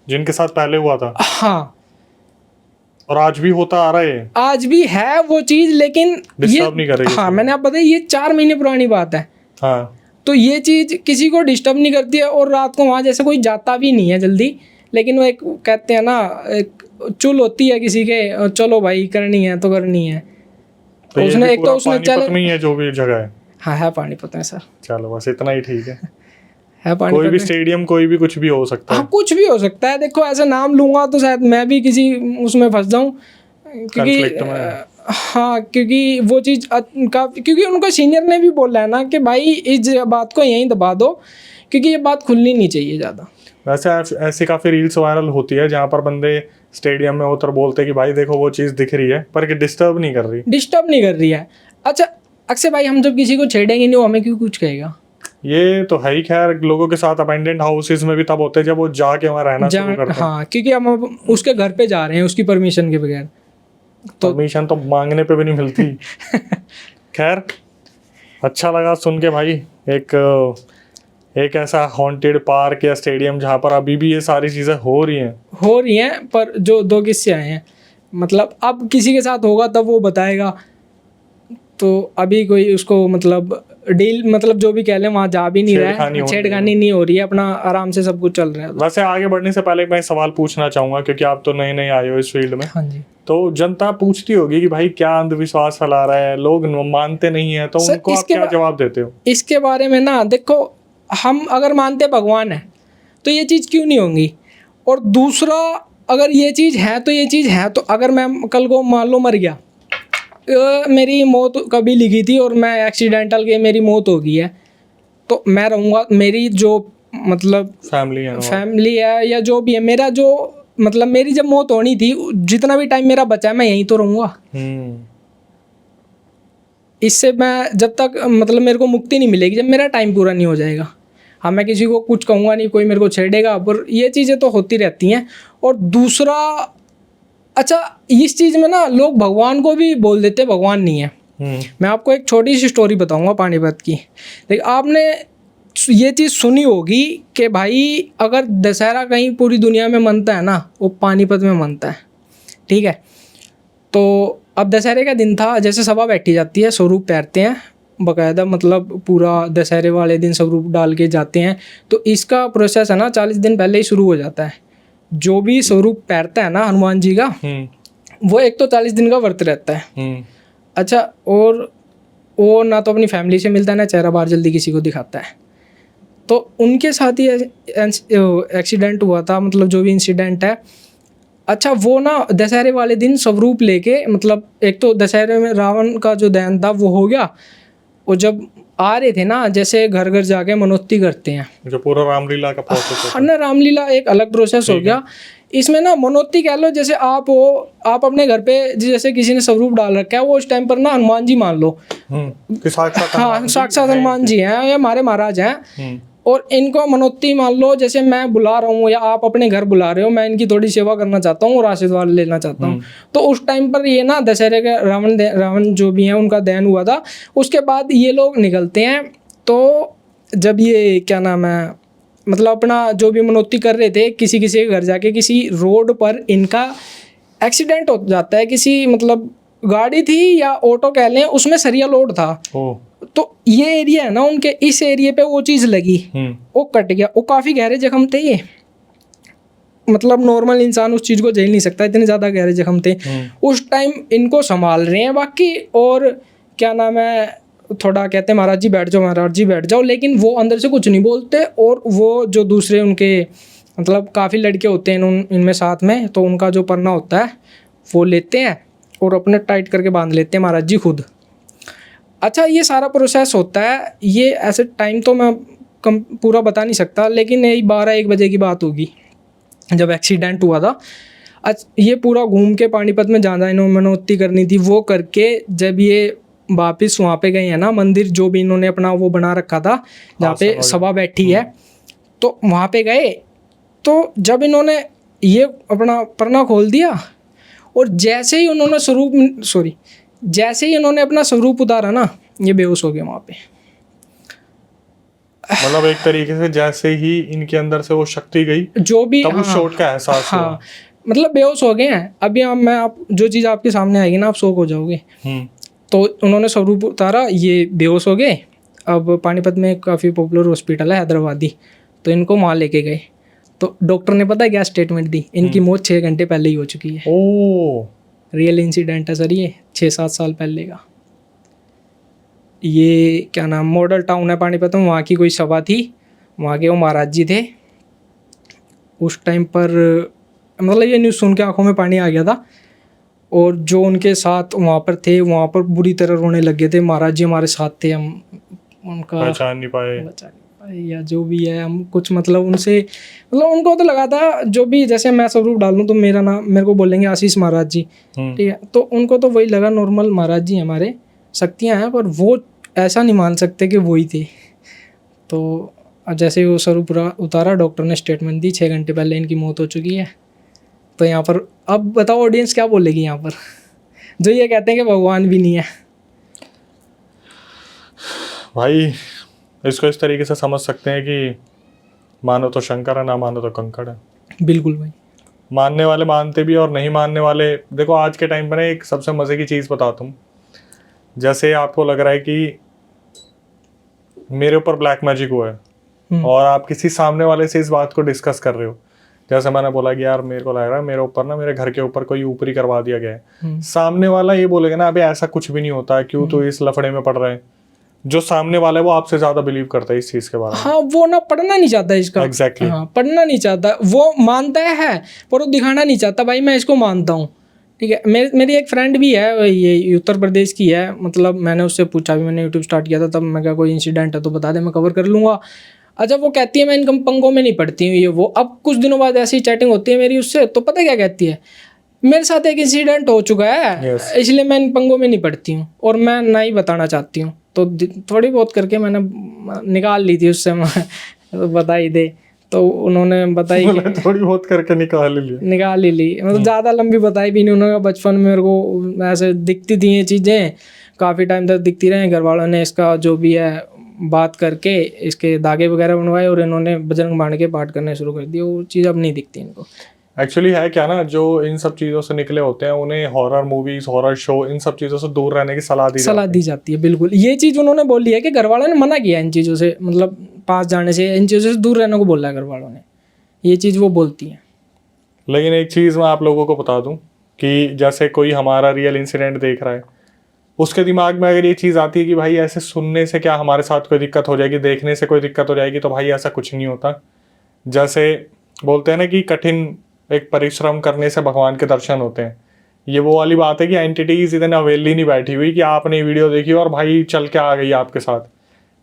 जिनके साथ पहले हुआ था। हाँ, और आज भी होता आ रहा है, आज भी है वो चीज़, लेकिन डिस्टर्ब नहीं करेगी। हाँ, मैंने आप बताया ये 4 महीने पुरानी बात है। हाँ, तो ये चीज़ किसी को डिस्टर्ब नहीं करती है, और रात को वहाँ जैसे कोई जाता भी नहीं है जल्दी, लेकिन वो एक कहते हैं ना, एक चुल होती है किसी के, चलो भाई करनी है तो करनी है। तो उसने एक तो उसने पानीपत में ही है जो भी जगह है। हाँ, है पानीपत में सर। चलो बस इतना ही ठीक है। है पानीपत कोई भी में। स्टेडियम, कोई भी कुछ भी हो सकता है। हाँ, कुछ भी हो सकता है। देखो ऐसे नाम लूंगा तो शायद मैं भी किसी उसमें फंस जाऊँ, क्योंकि हाँ, क्योंकि वो चीज़ क्योंकि उनका सीनियर ने भी बोला है ना कि भाई इस बात को यहीं दबा दो, क्योंकि ये बात खुलनी नहीं चाहिए ज़्यादा। वैसे ऐसी काफ़ी रील्स वायरल होती है जहाँ पर बंदे स्टेडियम में उतर बोलते कि भाई देखो वो चीज़ दिख रही है, पर कि डिस्टर्ब नहीं कर रही। डिस्टर्ब नहीं कर रही है। अच्छा, अक्षय भाई हम जब किसी को छेड़ेंगे नहीं वो हमें क्यों कुछ कहेगा। ये तो है ही। खैर लोगों के साथ अबैंडन्ड हाउसेस में भी तब होते हैं जब वो जाके वहाँ रहना शुरू करते हैं। हाँ क्योंकि हम अब उसके घर पे जा रहे हैं उसकी परमिशन के बगैर, तो परमिशन तो मांगने पे भी नहीं मिलती। खैर अच्छा लगा सुन के भाई। एक ऐसा हॉन्टेड पार्क या स्टेडियम जहाँ पर अभी भी ये सारी चीज़ें हो रही हैं। पर जो 2 किस्से आए हैं, मतलब अब किसी के साथ होगा तब वो बताएगा, तो अभी कोई उसको मतलब डील मतलब जो भी कह लें वहाँ जा भी नहीं रहा है, छेड़खानी नहीं हो रही है, अपना आराम से सब कुछ चल रहा है। वैसे आगे बढ़ने से पहले मैं सवाल पूछना चाहूंगा क्योंकि आप तो नए नए आए हो इस फील्ड में। हाँ जी। तो जनता पूछती होगी कि भाई क्या अंधविश्वास फैला रहा है, लोग मानते नहीं है, तो उनको आप क्या जवाब देते हो? इसके बारे में ना देखो, हम अगर मानते भगवान है तो ये चीज़ क्यों नहीं होंगी, और दूसरा अगर ये चीज़ है तो ये चीज़ है, तो अगर मैं कल को मान लो मर गया, मेरी मौत कभी लिखी थी और मैं एक्सीडेंटल के मेरी मौत हो गई है, तो मैं रहूँगा, मेरी जो मतलब फैमिली है या जो भी है, मेरा जो मतलब मेरी जब मौत होनी थी जितना भी टाइम मेरा बचा है मैं यहीं तो रहूँगा। इससे मैं जब तक मतलब मेरे को मुक्ति नहीं मिलेगी जब मेरा टाइम पूरा नहीं हो जाएगा। हाँ मैं किसी को कुछ कहूँगा नहीं, कोई मेरे को छेड़ेगा, पर ये चीज़ें तो होती रहती हैं। और दूसरा, अच्छा इस चीज़ में ना लोग भगवान को भी बोल देते भगवान नहीं है। मैं आपको एक छोटी सी स्टोरी बताऊंगा पानीपत की। देखिए आपने ये चीज़ सुनी होगी कि भाई अगर दशहरा कहीं पूरी दुनिया में मनता है ना, वो पानीपत में मनता है, ठीक है। तो अब दशहरे का दिन था, जैसे सभा बैठी जाती है, स्वरूप पैरते हैं बाकायदा, मतलब पूरा दशहरे वाले दिन स्वरूप डाल के जाते हैं। तो इसका प्रोसेस है ना 40 दिन पहले ही शुरू हो जाता है। जो भी स्वरूप पैरता है ना हनुमान जी का, वो एक तो 40 दिन का व्रत रहता है। अच्छा, और वो ना तो अपनी फैमिली से मिलता है ना चेहरा बाहर जल्दी किसी को दिखाता है। तो उनके साथ ही एक्सीडेंट हुआ था, मतलब जो भी इंसिडेंट है। अच्छा वो ना दशहरे वाले दिन स्वरूप लेके, मतलब एक तो दशहरे में रावण का जो दहन था वो हो गया, और जब आ रहे थे ना, जैसे घर घर जाके मनोती करते हैं, जो पूरा रामलीला का प्रोसेस है ना, रामलीला एक अलग प्रोसेस हो गया। इसमें ना मनोती कह लो, जैसे आप हो, आप अपने घर पे जैसे किसी ने स्वरूप डाल रखा है, वो उस टाइम पर ना हनुमान जी मान लो, हाँ साक्षात हनुमान जी हैं या हमारे महाराज हैं, और इनको मनोती मान लो, जैसे मैं बुला रहा हूँ या आप अपने घर बुला रहे हो, मैं इनकी थोड़ी सेवा करना चाहता हूँ और आशीर्वाद लेना चाहता हूँ। तो उस टाइम पर ये ना दशहरे के रावण जो भी हैं उनका दहन हुआ था, उसके बाद ये लोग निकलते हैं। तो जब ये क्या नाम है, मतलब अपना जो भी मनोती कर रहे थे, किसी किसी के घर जाके किसी रोड पर इनका एक्सीडेंट हो जाता है। किसी मतलब गाड़ी थी या ऑटो कह लें, उसमें सरिया लोड था। तो ये एरिया है ना उनके, इस एरिया पे वो चीज़ लगी, वो कट गया। वो काफ़ी गहरे जख्म थे, ये मतलब नॉर्मल इंसान उस चीज़ को झेल नहीं सकता, इतने ज़्यादा गहरे जख्म थे। उस टाइम इनको संभाल रहे हैं बाकी, और क्या नाम है, थोड़ा कहते हैं महाराज जी बैठ जाओ, महाराज जी बैठ जाओ, लेकिन वो अंदर से कुछ नहीं बोलते। और वो जो दूसरे उनके मतलब काफ़ी लड़के होते हैं इनमें साथ में, तो उनका जो पन्ना होता है वो लेते हैं और अपने टाइट करके बांध लेते हैं महाराज जी खुद। अच्छा ये सारा प्रोसेस होता है, ये ऐसे टाइम तो मैं पूरा बता नहीं सकता, लेकिन यही 12-1 बजे की बात होगी जब एक्सीडेंट हुआ था। ये पूरा घूम के पानीपत में जहाँ इन्होंने मनोती करनी थी वो करके, जब ये वापस वहाँ पे गए हैं ना, मंदिर जो भी इन्होंने अपना वो बना रखा था जहाँ पे सभा बैठी है, तो वहाँ पे गए। तो जब इन्होंने ये अपना परना खोल दिया, और जैसे ही उन्होंने जैसे ही इन्होंने अपना स्वरूप उतारा ना, ये बेहोश हो गए वहाँ पे। मतलब एक तरीके से जैसे ही इनके अंदर से वो शक्ति गई, जो भी तब उस चोट का एहसास हुआ, मतलब बेहोश हो गए हैं। अभी आप जो चीज़ आपके सामने आएगी ना, आप शौक हो जाओगे। तो उन्होंने स्वरूप उतारा, ये बेहोश हो गए। अब पानीपत में काफ़ी पॉपुलर हॉस्पिटल है हैदराबादी, तो इनको वहाँ लेके गए। तो डॉक्टर ने पता है क्या स्टेटमेंट दी, इनकी मौत 6 घंटे पहले ही हो चुकी है। रियल इंसिडेंट है सर, ये 6-7 साल पहले का। ये क्या नाम, मॉडल टाउन है पानीपत में, वहाँ की कोई सभा थी, वहाँ के वो महाराज जी थे। उस टाइम पर मतलब ये न्यूज़ सुन के आंखों में पानी आ गया था, और जो उनके साथ वहाँ पर थे, वहाँ पर बुरी तरह रोने लगे थे। महाराज जी हमारे साथ थे, हम उनका पहचान नहीं पाए या जो भी है, हम कुछ मतलब उनसे, मतलब उनको तो लगा था जो भी, जैसे मैं स्वरूप डाल लूँ तो मेरे को बोलेंगे आशीष महाराज जी, ठीक है। तो उनको तो वही लगा नॉर्मल महाराज जी हमारे शक्तियाँ हैं, पर वो ऐसा नहीं मान सकते कि वही थे। तो जैसे वो सर पूरा उतारा, डॉक्टर ने स्टेटमेंट दी 6 घंटे पहले इनकी मौत हो चुकी है। तो यहाँ पर अब बताओ ऑडियंस क्या बोलेगी यहाँ पर, जो ये कहते हैं कि भगवान भी नहीं है। भाई इसको इस तरीके से समझ सकते हैं कि मानो तो शंकर है, ना मानो तो कंकड़ है। बिल्कुल भाई। मानने वाले मानते भी और नहीं मानने वाले, देखो आज के टाइम पर ना एक सबसे मज़े की चीज़ बताता हूँ। जैसे आपको लग रहा है कि मेरे ऊपर ब्लैक मैजिक हुआ है और आप किसी सामने वाले से इस बात को डिस्कस कर रहे हो। जैसे मैंने बोला कि यार मेरे को लग रहा है मेरे ऊपर ना, मेरे घर के ऊपर कोई ऊपरी करवा दिया गया है। सामने वाला ये बोलेगा ना, अबे ऐसा कुछ भी नहीं होता है, क्यों तो इस लफड़े में पड़ रहे हैं। जो सामने वाला है वो आपसे ज्यादा बिलीव करता है इस चीज के बारे में। हाँ, वो ना पढ़ना नहीं चाहता इसका। एग्जैक्टली हाँ, पढ़ना नहीं चाहता, वो मानता है पर वो दिखाना नहीं चाहता भाई मैं इसको मानता हूँ। ठीक है, मेरी एक फ्रेंड भी है, ये उत्तर प्रदेश की है। मतलब मैंने उससे पूछा भी, मैंने यूट्यूब स्टार्ट किया था तब, मैं क्या कोई इंसिडेंट है तो बता दे, मैं कवर कर लूँगा। अच्छा, वो कहती है मैं इन पंगों में नहीं पड़ती हूँ ये वो। अब कुछ दिनों बाद ऐसी चैटिंग होती है मेरी उससे, तो पता क्या कहती है, मेरे साथ एक इंसिडेंट हो चुका है इसलिए मैं इन पंगों में नहीं पड़ती हूँ और मैं ना ही बताना चाहती हूँ। तो थोड़ी बहुत करके मैंने निकाल ली थी उससे, मैं तो बताई दे, तो उन्होंने बताई कि थोड़ी बहुत करके निकाल ही ली। मतलब ज़्यादा लंबी बताई भी नहीं उन्होंने। बचपन में मेरे को ऐसे दिखती थी ये चीज़ें, काफ़ी टाइम तक दिखती रहीं। घर वालों ने इसका जो भी है बात करके इसके धागे वगैरह बनवाए और इन्होंने बजरंग बाण के पाठ करने शुरू कर दिए। वो चीज़ अब नहीं दिखती इनको। एक्चुअली है क्या ना, जो इन सब चीज़ों से निकले होते हैं उन्हें हॉरर मूवीज, हॉरर शो, इन सब चीज़ों से दूर रहने की सलाह दी जाती है। बिल्कुल, ये चीज़ उन्होंने बोली है कि घर वालों ने मना किया इन चीज़ों से, मतलब पास जाने से, इन चीज़ों से दूर रहने को बोला है घर वालों ने, ये चीज़ वो बोलती हैं। लेकिन एक चीज़ मैं आप लोगों को बता दूं कि जैसे कोई हमारा रियल इंसिडेंट देख रहा है, उसके दिमाग में अगर ये चीज़ आती है कि भाई ऐसे सुनने से क्या हमारे साथ कोई दिक्कत हो जाएगी, देखने से कोई दिक्कत हो जाएगी, तो भाई ऐसा कुछ नहीं होता। जैसे बोलते हैं ना कि कठिन एक परिश्रम करने से भगवान के दर्शन होते हैं। ये वो वाली बात है कि एंटिटीज इतने अवेली नहीं बैठी हुई कि आपने वीडियो देखी और भाई चल के आ गई आपके साथ।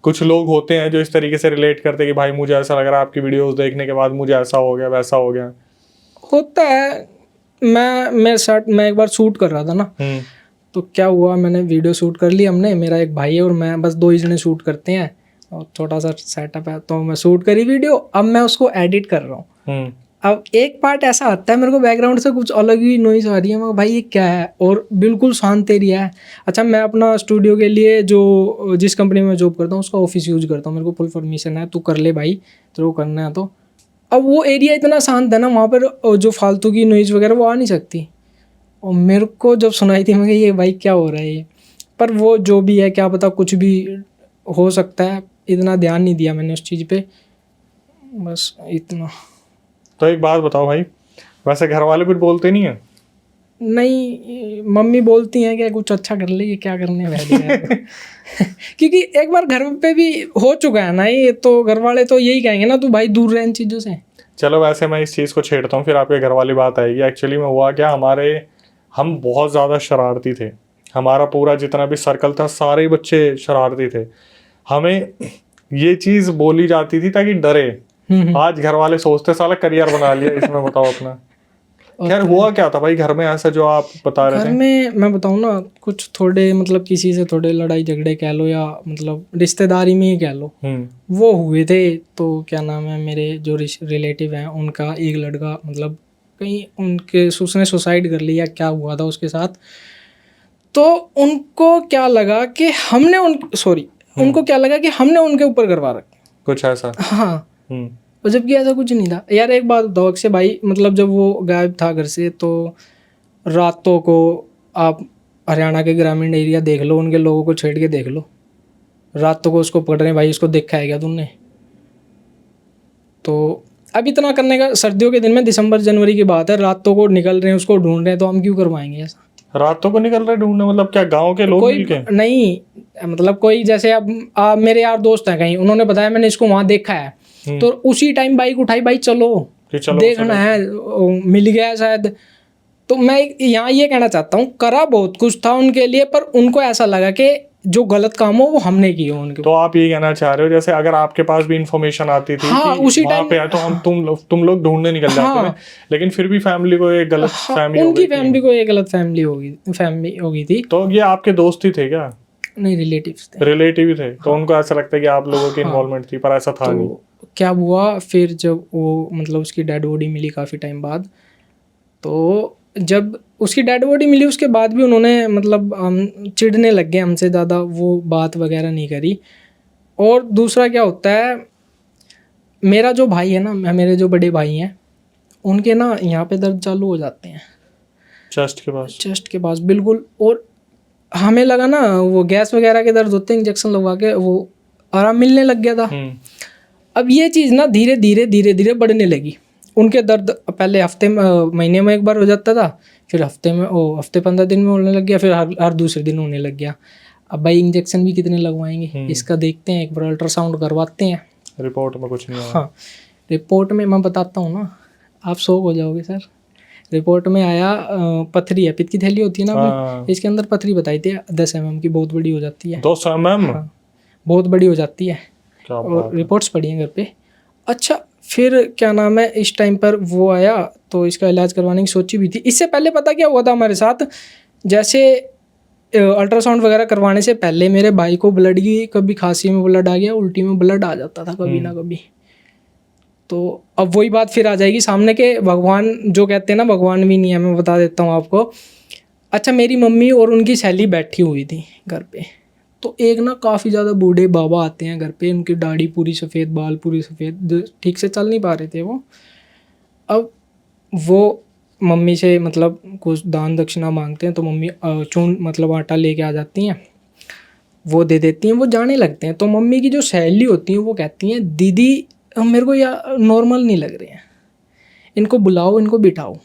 कुछ लोग होते हैं जो इस तरीके से रिलेट करते हैं कि भाई मुझे ऐसा लग रहा है आपकी वीडियोस देखने के बाद, मुझे ऐसा हो गया वैसा हो गया। होता है। मैं एक बार शूट कर रहा था ना, तो क्या हुआ, मैंने वीडियो शूट कर ली हमने, मेरा एक भाई है और मैं, बस 2 ही जने शूट करते हैं और छोटा सा सेटअप है। तो मैं शूट करी वीडियो, अब मैं उसको एडिट कर रहा हूँ। अब एक पार्ट ऐसा आता है मेरे को बैकग्राउंड से कुछ अलग ही नॉइज़ आ रही है, मैं भाई ये क्या है, और बिल्कुल शांत एरिया है। अच्छा, मैं अपना स्टूडियो के लिए जो जिस कंपनी में जॉब करता हूँ उसका ऑफिस यूज़ करता हूँ, मेरे को फुल परमिशन है, तू कर ले भाई तेरे को करना है तो। अब वो एरिया इतना शांत है ना, वहाँ पर जो फालतू की नॉइज़ वगैरह वो आ नहीं सकती। और मेरे को जब सुनाई थी मैं ये भाई क्या हो रहा है ये, पर वो जो भी है क्या पता कुछ भी हो सकता है, इतना ध्यान नहीं दिया मैंने उस चीज़ पे, बस इतना। तो एक बात बताओ भाई, वैसे घर वाले कुछ बोलते नहीं है? नहीं, मम्मी बोलती हैं कि कुछ अच्छा कर ले, ये क्या करने बैठ गया क्योंकि एक बार घर पे भी हो चुका है ना ये, तो घर वाले तो यही कहेंगे ना, तू भाई दूर रह इन चीज़ों से। चलो वैसे मैं इस चीज़ को छेड़ता हूँ, फिर आपके घर वाली बात आएगी। एक्चुअली में हुआ क्या, हम बहुत ज़्यादा शरारती थे। हमारा पूरा जितना भी सर्कल था सारे ही बच्चे शरारती थे। हमें ये चीज़ बोली जाती थी ताकि डरे। आज घर वाले सोचते साला करियर बना लिया इसमें, बताओ अपना। खैर हुआ क्या था भाई घर में ऐसा जो आप बता रहे थे? घर में मैं बताऊँ ना, कुछ थोड़े मतलब किसी से थोड़े लड़ाई झगड़े कह लो या मतलब रिश्तेदारी में ही कह लो, वो हुए थे। तो क्या नाम है, मेरे जो रिलेटिव हैं उनका एक लड़का मतलब कहीं उसने सुसाइड कर लिया, क्या हुआ था उसके साथ। तो उनको क्या लगा कि उनको क्या लगा कि हमने उनके ऊपर करवा रखा कुछ ऐसा। हाँ, और जबकि ऐसा कुछ नहीं था यार। एक बात बताओ अक्षय भाई, मतलब जब वो गायब था घर से, तो रातों को आप हरियाणा के ग्रामीण एरिया देख लो, उनके लोगों को छेड़ के देख लो, रातों को उसको पकड़ रहे हैं भाई, उसको देखा है क्या तुमने? तो अब इतना करने का, सर्दियों के दिन में दिसंबर जनवरी की बात है, रातों को निकल रहे हैं उसको ढूंढ रहे हैं, तो हम क्यों करवाएंगे ऐसा? रातों को निकल रहे ढूंढने मतलब क्या गांव के लोग कोई नहीं, मतलब कोई जैसे अब मेरे यार दोस्त हैं कहीं, उन्होंने बताया मैंने इसको वहाँ देखा है, तो उसी टाइम बाइक उठाई, भाई चलो देखना है, मिल गया शायद। तो मैं यहाँ ये कहना चाहता हूँ, करा बहुत कुछ था उनके लिए, पर उनको ऐसा लगा कि जो गलत काम हो वो हमने किए उनके। तो आप ये कहना चाह रहे हो जैसे अगर आपके पास भी इंफॉर्मेशन आती थी हाँ, कि उसी वहाँ पे है तो हम तुम लोग ढूंढने निकल जाते थे, लेकिन फिर भी फैमिली को एक गलत फैमिली उनकी फैमिली को एक गलत फैमिली हो गई थी। तो ये आपके दोस्त ही थे क्या? नहीं, रिलेटिव्स थे। रिलेटिव ही थे, तो उनको ऐसा लगता है कि आप लोगों की इन्वॉल्वमेंट थी, पर ऐसा था नहीं। तो क्या हुआ फिर, जब वो मतलब उसकी डेड बॉडी मिली काफ़ी टाइम बाद, तो जब उसकी डेड बॉडी मिली उसके बाद भी उन्होंने मतलब चिढ़ने लग गए हमसे, ज़्यादा वो बात वगैरह नहीं करी। और दूसरा क्या होता है, मेरा जो भाई है ना, मेरे जो बड़े भाई हैं, उनके ना यहाँ पे दर्द चालू हो जाते हैं, चेस्ट के पास बिल्कुल। और हमें लगा ना वो गैस वगैरह के दर्द होते हैं, इंजेक्शन लगवा के वो आराम मिलने लग गया था। अब ये चीज़ ना धीरे धीरे धीरे धीरे बढ़ने लगी। उनके दर्द पहले हफ्ते में, महीने में एक बार हो जाता था, फिर हफ्ते 15 दिन में होने लग गया, फिर हर दूसरे दिन होने लग गया। अब भाई इंजेक्शन भी कितने लगवाएंगे, इसका देखते हैं, एक बार अल्ट्रासाउंड करवाते हैं। रिपोर्ट में कुछ नहीं आया। हाँ, रिपोर्ट में मैं बताता हूँ ना, आप शॉक हो जाओगे सर। रिपोर्ट में आया पथरी है, पित्त की थैली होती है ना अपनी, इसके अंदर पथरी बताई थी 10 mm की, बहुत बड़ी हो जाती है। 10 mm? हाँ, बहुत बड़ी हो जाती है। और रिपोर्ट्स पड़ी हैं घर पे। अच्छा, फिर क्या नाम है, इस टाइम पर वो आया तो इसका इलाज करवाने की सोची भी थी। इससे पहले पता क्या हुआ था हमारे साथ, जैसे अल्ट्रासाउंड वगैरह करवाने से पहले मेरे भाई को ब्लड की, कभी खांसी में ब्लड आ गया, उल्टी में ब्लड आ जाता था कभी ना कभी। तो अब वही बात फिर आ जाएगी सामने के, भगवान जो कहते हैं ना, भगवान भी नहीं है, मैं बता देता हूँ आपको। अच्छा, मेरी मम्मी और उनकी सहेली बैठी हुई थी घर पे, तो एक ना काफ़ी ज़्यादा बूढ़े बाबा आते हैं घर पे, उनकी दाढ़ी पूरी सफ़ेद, बाल पूरी सफ़ेद, ठीक से चल नहीं पा रहे थे वो। अब वो मम्मी से मतलब कुछ दान दक्षिणा मांगते हैं, तो मम्मी चून मतलब आटा लेके आ जाती हैं, वो दे देती हैं, वो जाने लगते हैं। तो मम्मी की जो सहेली होती हैं वो कहती हैं, दीदी मेरे को या नॉर्मल नहीं लग रहे हैं, इनको बुलाओ, इनको बिठाओ।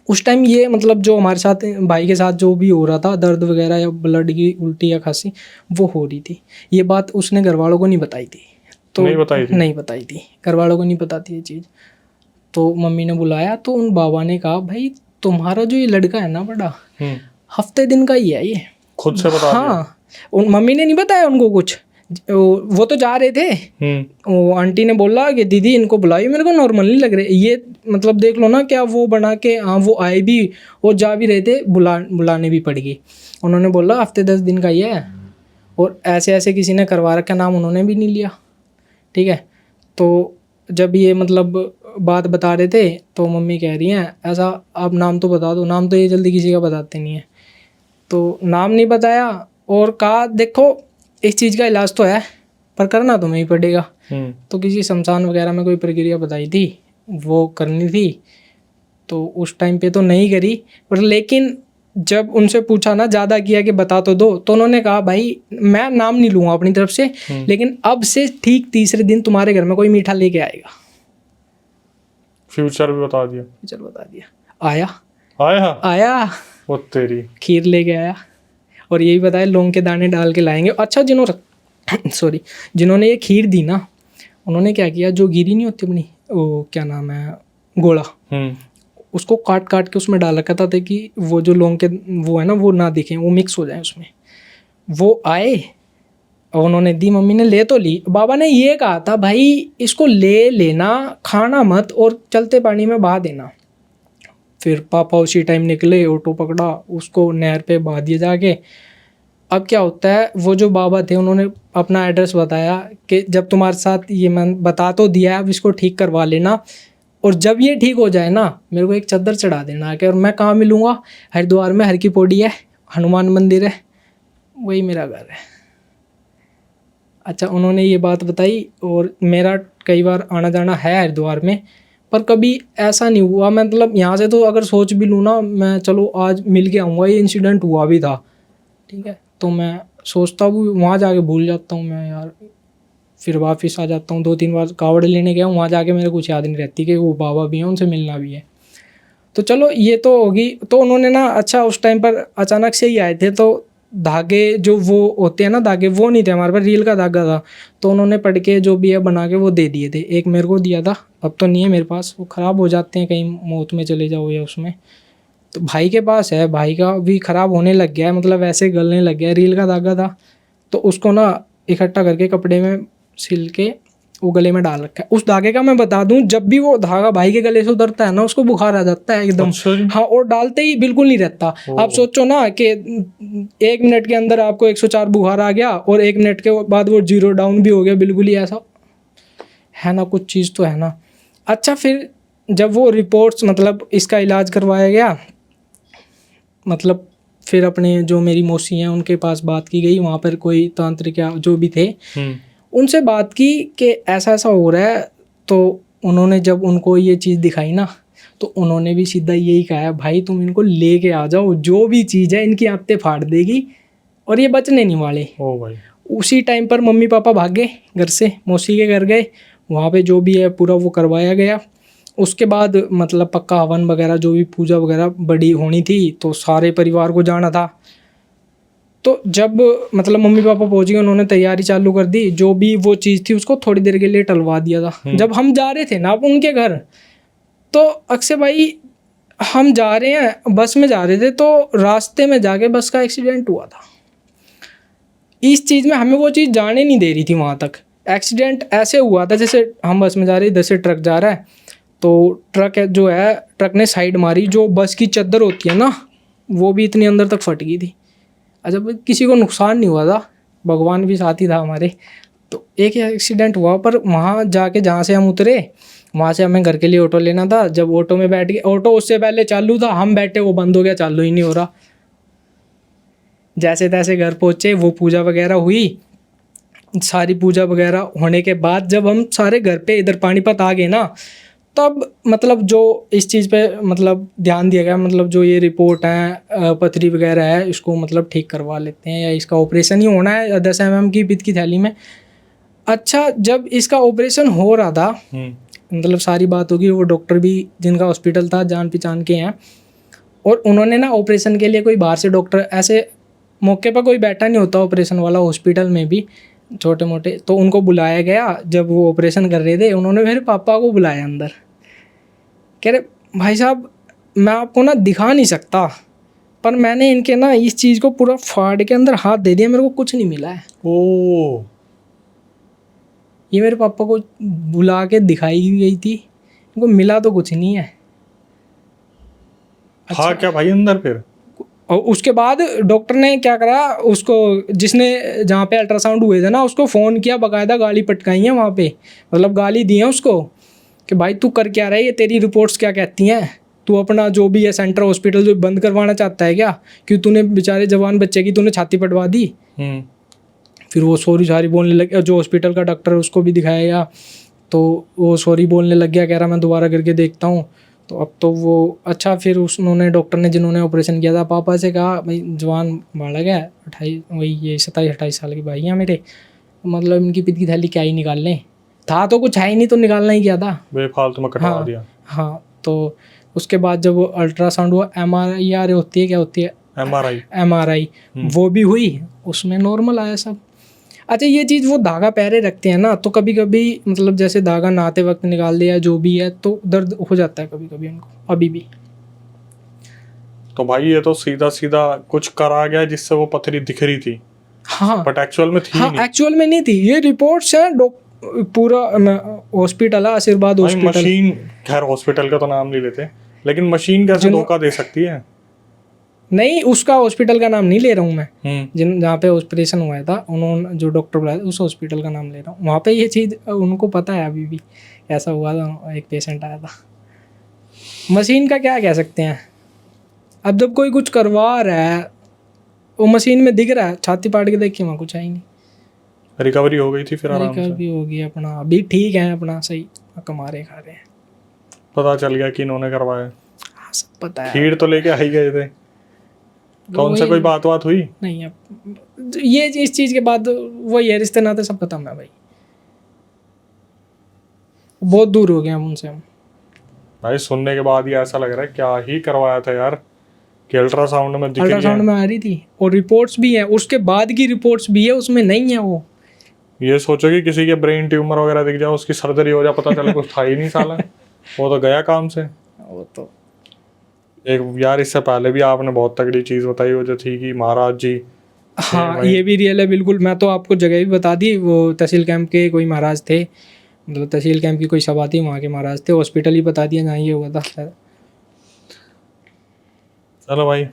उस टाइम ये मतलब जो हमारे साथ भाई के साथ जो भी हो रहा था, दर्द वगैरह या ब्लड की उल्टी या खांसी, वो हो रही थी। ये बात उसने घर वालों को नहीं बताई थी, तो नहीं बताई थी, घर वालों को नहीं पता थी ये चीज़। तो मम्मी ने बुलाया, तो उन बाबा ने कहा, भाई तुम्हारा जो ये लड़का है ना बड़ा, हफ्ते दिन का ही है ये, खुद से बता दिया। हाँ, उन मम्मी ने नहीं बताया उनको कुछ, वो तो जा रहे थे। वो आंटी ने बोला कि दीदी इनको बुलाइए, मेरे को नॉर्मल नहीं लग रहे ये, मतलब देख लो ना क्या वो बना के। हाँ, वो आए भी और जा भी रहे थे, बुलाने भी पड़ गई। उन्होंने बोला हफ्ते 10 दिन का ही है, और ऐसे ऐसे किसी ने करवा रखा, नाम उन्होंने भी नहीं लिया, ठीक है। तो जब ये मतलब बात बता रहे थे, तो मम्मी कह रही हैं, ऐसा आप नाम तो बता दो, नाम तो ये जल्दी किसी का बताते नहीं है। तो नाम नहीं बताया और कहा, देखो इस चीज़ का इलाज तो है, पर करना तुम्हें ही पड़ेगा। तो किसी शमशान वगैरह में कोई प्रक्रिया बताई थी, वो करनी थी, तो उस टाइम पे तो नहीं करी। पर लेकिन जब उनसे पूछा ना, ज़्यादा किया कि बता तो दो, तो उन्होंने कहा, भाई मैं नाम नहीं लूँगा अपनी तरफ से, लेकिन अब से ठीक तीसरे दिन तुम्हारे घर में कोई मीठा लेके आएगा। फ्यूचर भी बता दिया? फ्यूचर बता दिया। आया वो तेरी खीर लेके आया, और यही बताया लौंग के दाने डाल के लाएंगे। अच्छा, जिन्होंने ये खीर दी ना, उन्होंने क्या किया, जो गिरी नहीं होती अपनी, वो क्या नाम है, गोला, उसको काट काट के उसमें डाल रखा था, ताकि वो जो लौंग के वो है ना, वो ना दिखें, वो मिक्स हो जाए उसमें। वो आए और उन्होंने दी, मम्मी ने ले तो ली। बाबा ने ये कहा था, भाई इसको ले लेना, खाना मत, और चलते पानी में बहा देना। फिर पापा उसी टाइम निकले, ऑटो पकड़ा, उसको नहर पे बहा दिया जाके। अब क्या होता है, वो जो बाबा थे उन्होंने अपना एड्रेस बताया कि जब तुम्हारे साथ ये, मैं बता तो दिया, अब इसको ठीक करवा लेना, और जब ये ठीक हो जाए ना, मेरे को एक चादर चढ़ा देना आके। और मैं कहाँ मिलूँगा, हरिद्वार में हर की पौड़ी है, हनुमान मंदिर है, वही मेरा घर है। अच्छा, उन्होंने ये बात बताई, और मेरा कई बार आना जाना है हरिद्वार में, पर कभी ऐसा नहीं हुआ, मतलब यहाँ से तो अगर सोच भी लूँ ना मैं, चलो आज मिल के आऊँगा, ये इंसिडेंट हुआ भी था, ठीक है, तो मैं सोचता हूँ वहाँ जाके भूल जाता हूँ मैं यार, फिर वापस आ जाता हूँ। 2-3 बार कावड़ लेने गया हूँ, वहाँ जाके मेरे कुछ याद नहीं रहती कि वो बाबा भी हैं, उनसे मिलना भी है। तो चलो ये तो होगी। तो उन्होंने ना, अच्छा उस टाइम पर अचानक से ही आए थे, तो धागे जो वो होते हैं ना, धागे वो नहीं थे हमारे पास, रील का धागा था, तो उन्होंने पढ़ के जो भी है बना के वो दे दिए थे। एक मेरे को दिया था, अब तो नहीं है मेरे पास, वो ख़राब हो जाते हैं, कहीं मौत में चले जाओ या उसमें। तो भाई के पास है, भाई का भी ख़राब होने लग गया है, मतलब ऐसे गलने लग गया है, रील का धागा था, तो उसको ना इकट्ठा करके कपड़े में सिल के वो गले में डाल रखा है। उस धागे का मैं बता दूं, जब भी वो धागा भाई के गले से उतरता है ना, उसको बुखार आ जाता है एकदम। अच्छा जी। हाँ, और डालते ही बिल्कुल नहीं रहता। आप सोचो ना कि 1 मिनट के अंदर आपको 104 बुखार आ गया और 1 मिनट के बाद वो 0 डाउन भी हो गया, बिल्कुल ही ऐसा है ना, कुछ चीज़ तो है ना। अच्छा, फिर जब वो रिपोर्ट्स मतलब इसका इलाज करवाया गया, मतलब फिर अपने जो मेरी मौसी हैं उनके पास बात की गई, वहाँ पर कोई तांत्रिक या जो भी थे उनसे बात की कि ऐसा ऐसा हो रहा है। तो उन्होंने जब उनको ये चीज़ दिखाई ना, तो उन्होंने भी सीधा यही कहा है, भाई तुम इनको लेके आ जाओ, जो भी चीज़ है इनकी आंतें फाड़ देगी और ये बचने नहीं वाले। ओ भाई। उसी टाइम पर मम्मी पापा भाग गए घर से, मौसी के घर गए, वहाँ पे जो भी है पूरा वो करवाया गया। उसके बाद मतलब पक्का हवन वगैरह जो भी पूजा वगैरह बड़ी होनी थी, तो सारे परिवार को जाना था। तो जब मतलब मम्मी पापा पहुंच गए, उन्होंने तैयारी चालू कर दी, जो भी वो चीज़ थी उसको थोड़ी देर के लिए टलवा दिया था। जब हम जा रहे थे ना अब उनके घर, तो अक्षय भाई हम जा रहे हैं, बस में जा रहे थे, तो रास्ते में जाके बस का एक्सीडेंट हुआ था। इस चीज़ में हमें वो चीज़ जाने नहीं दे रही थी वहाँ तक। एक्सीडेंट ऐसे हुआ था जैसे हम बस में जा रहे, इधर से ट्रक जा रहा है, तो ट्रक ने साइड मारी, जो बस की चद्दर होती है ना, वो भी इतनी अंदर तक फट गई थी। अच्छा, किसी को नुकसान नहीं हुआ था, भगवान भी साथ ही था हमारे। तो एक एक्सीडेंट हुआ, पर वहाँ जाके जहाँ से हम उतरे, वहाँ से हमें घर के लिए ऑटो लेना था। जब ऑटो में बैठ गए, ऑटो उससे पहले चालू था, हम बैठे वो बंद हो गया, चालू ही नहीं हो रहा। जैसे तैसे घर पहुँचे, वो पूजा वगैरह हुई। सारी पूजा वगैरह होने के बाद जब हम सारे घर पे इधर पानीपत आ गए ना, तब मतलब जो इस चीज़ पे मतलब ध्यान दिया गया, मतलब जो ये रिपोर्ट है, पथरी वगैरह है, इसको मतलब ठीक करवा लेते हैं, या इसका ऑपरेशन ही होना है 10 mm की पित्त की थैली में। अच्छा, जब इसका ऑपरेशन हो रहा था, मतलब सारी बात होगी, वो डॉक्टर भी जिनका हॉस्पिटल था जान पहचान के हैं, और उन्होंने ना ऑपरेशन के लिए कोई बाहर से डॉक्टर, ऐसे मौके पर कोई बैठा नहीं होता ऑपरेशन वाला हॉस्पिटल में भी, छोटे मोटे, तो उनको बुलाया गया। जब वो ऑपरेशन कर रहे थे, उन्होंने मेरे पापा को बुलाया अंदर, कह रहे भाई साहब मैं आपको ना दिखा नहीं सकता, पर मैंने इनके ना इस चीज़ को पूरा फाड़ के अंदर हाथ दे दिया, मेरे को कुछ नहीं मिला है। ओ, ये मेरे पापा को बुला के दिखाई गई थी, इनको मिला तो कुछ नहीं है। अच्छा। हाँ क्या भाई अंदर फिर? और उसके बाद डॉक्टर ने क्या करा, उसको जिसने जहाँ पे अल्ट्रासाउंड हुए थे ना, उसको फ़ोन किया, बाकायदा गाली पटकाई है वहाँ पे, मतलब गाली दी है उसको कि भाई तू कर क्या रहा है, ये तेरी रिपोर्ट्स क्या कहती हैं, तू अपना जो भी है सेंटर हॉस्पिटल जो बंद करवाना चाहता है क्या, क्यों तूने बेचारे जवान बच्चे की तूने छाती पटवा दी। फिर वो सॉरी बोलने लग गया, जो हॉस्पिटल का डॉक्टर है उसको भी दिखाया गया, तो वो सॉरी बोलने लग गया, कह रहा मैं दोबारा करके देखता हूँ। तो अब तो वो अच्छा, फिर उन्होंने डॉक्टर ने जिन्होंने ऑपरेशन किया था पापा से कहा, भाई जवान बालक है, 27-28 साल के भाई हैं मेरे, मतलब इनकी पित्त की थैली क्या ही निकाल लें, था तो कुछ है ही नहीं, तो निकालना ही क्या था, बेफालतू में कटवा दिया। हाँ, तो उसके बाद जब वो अल्ट्रासाउंड हुआ, MRI होती है, क्या होती है, MRI वो भी हुई, उसमें नॉर्मल आया सब। अच्छा, ये चीज़ वो धागा पैरे रखते हैं ना, तो कभी कभी मतलब जैसे धागा नहाते वक्त निकाल दिया जो भी है, तो दर्द हो जाता है कभी कभी उनको, अभी भी। तो भाई ये तो सीधा सीधा कुछ करा गया जिससे वो पथरी दिख रही थी। हाँ, बट एक्चुअल में थी नहीं। एक्चुअल में नहीं थी, ये रिपोर्ट्स है, पूरा हॉस्पिटल है, आशीर्वाद हॉस्पिटल। मशीन, खैर हॉस्पिटल का तो नाम नहीं लेते, लेकिन मशीन कैसे धोखा दे सकती है? नहीं, उसका हॉस्पिटल का नाम नहीं ले रहा हूँ मैं, जहाँ पे ऑपरेशन हुआ था, उन्होंने जो डॉक्टर बुलाया उस हॉस्पिटल का नाम ले रहा हूँ। वहाँ पे ये चीज़ उनको पता है, अभी भी ऐसा हुआ था, एक पेशेंट आया था। मशीन का क्या कह सकते हैं, अब जब कोई कुछ करवा रहा है, वो मशीन में दिख रहा है, छाती पाट के देखिए वहाँ कुछ है ही नहीं। रिकवरी हो गई थी फिर आराम से? रिकवरी हो गई, अपना अभी ठीक है, अपना सही कमा रहे खा रहे हैं। पता चल गया कि इन्होंने करवाया? हाँ, सब पता है। खीर तो लेके आ ही गए थे, तो उनसे कोई बात हुई नहीं? अब ये इस चीज़ के बाद वही है, रिश्ते नाते सब खत्म है भाई, बहुत दूर हो गए हम उनसे। हम भाई सुनने के बाद ही ऐसा लग रहा है क्या ही करवाया था यार, कि अल्ट्रासाउंड में दिख रही है। अल्ट्रासाउंड में आ रही थी, और रिपोर्ट्स भी है, उसके बाद की रिपोर्ट्स भी है, उसमें नहीं है वो। ये सोचो कि किसी के ब्रेन ट्यूमर वगैरह दिख जाए, उसकी सर्जरी हो जाए, पता चले कुछ था ही नहीं साला, वो तो गया काम से। वो तो एक यार इससे पहले भी आपने बहुत तगड़ी चीज़ बताई, वो जो थी कि महाराज जी। हाँ, ये भी रियल है बिल्कुल। मैं तो आपको जगह भी बता दी, वो तहसील कैंप के कोई महाराज थे, मतलब तहसील कैंप की कोई सभा थी, वहाँ के महाराज थे, हॉस्पिटल ही बता दिया जहाँ ये हुआ था शायद। चलो भाई,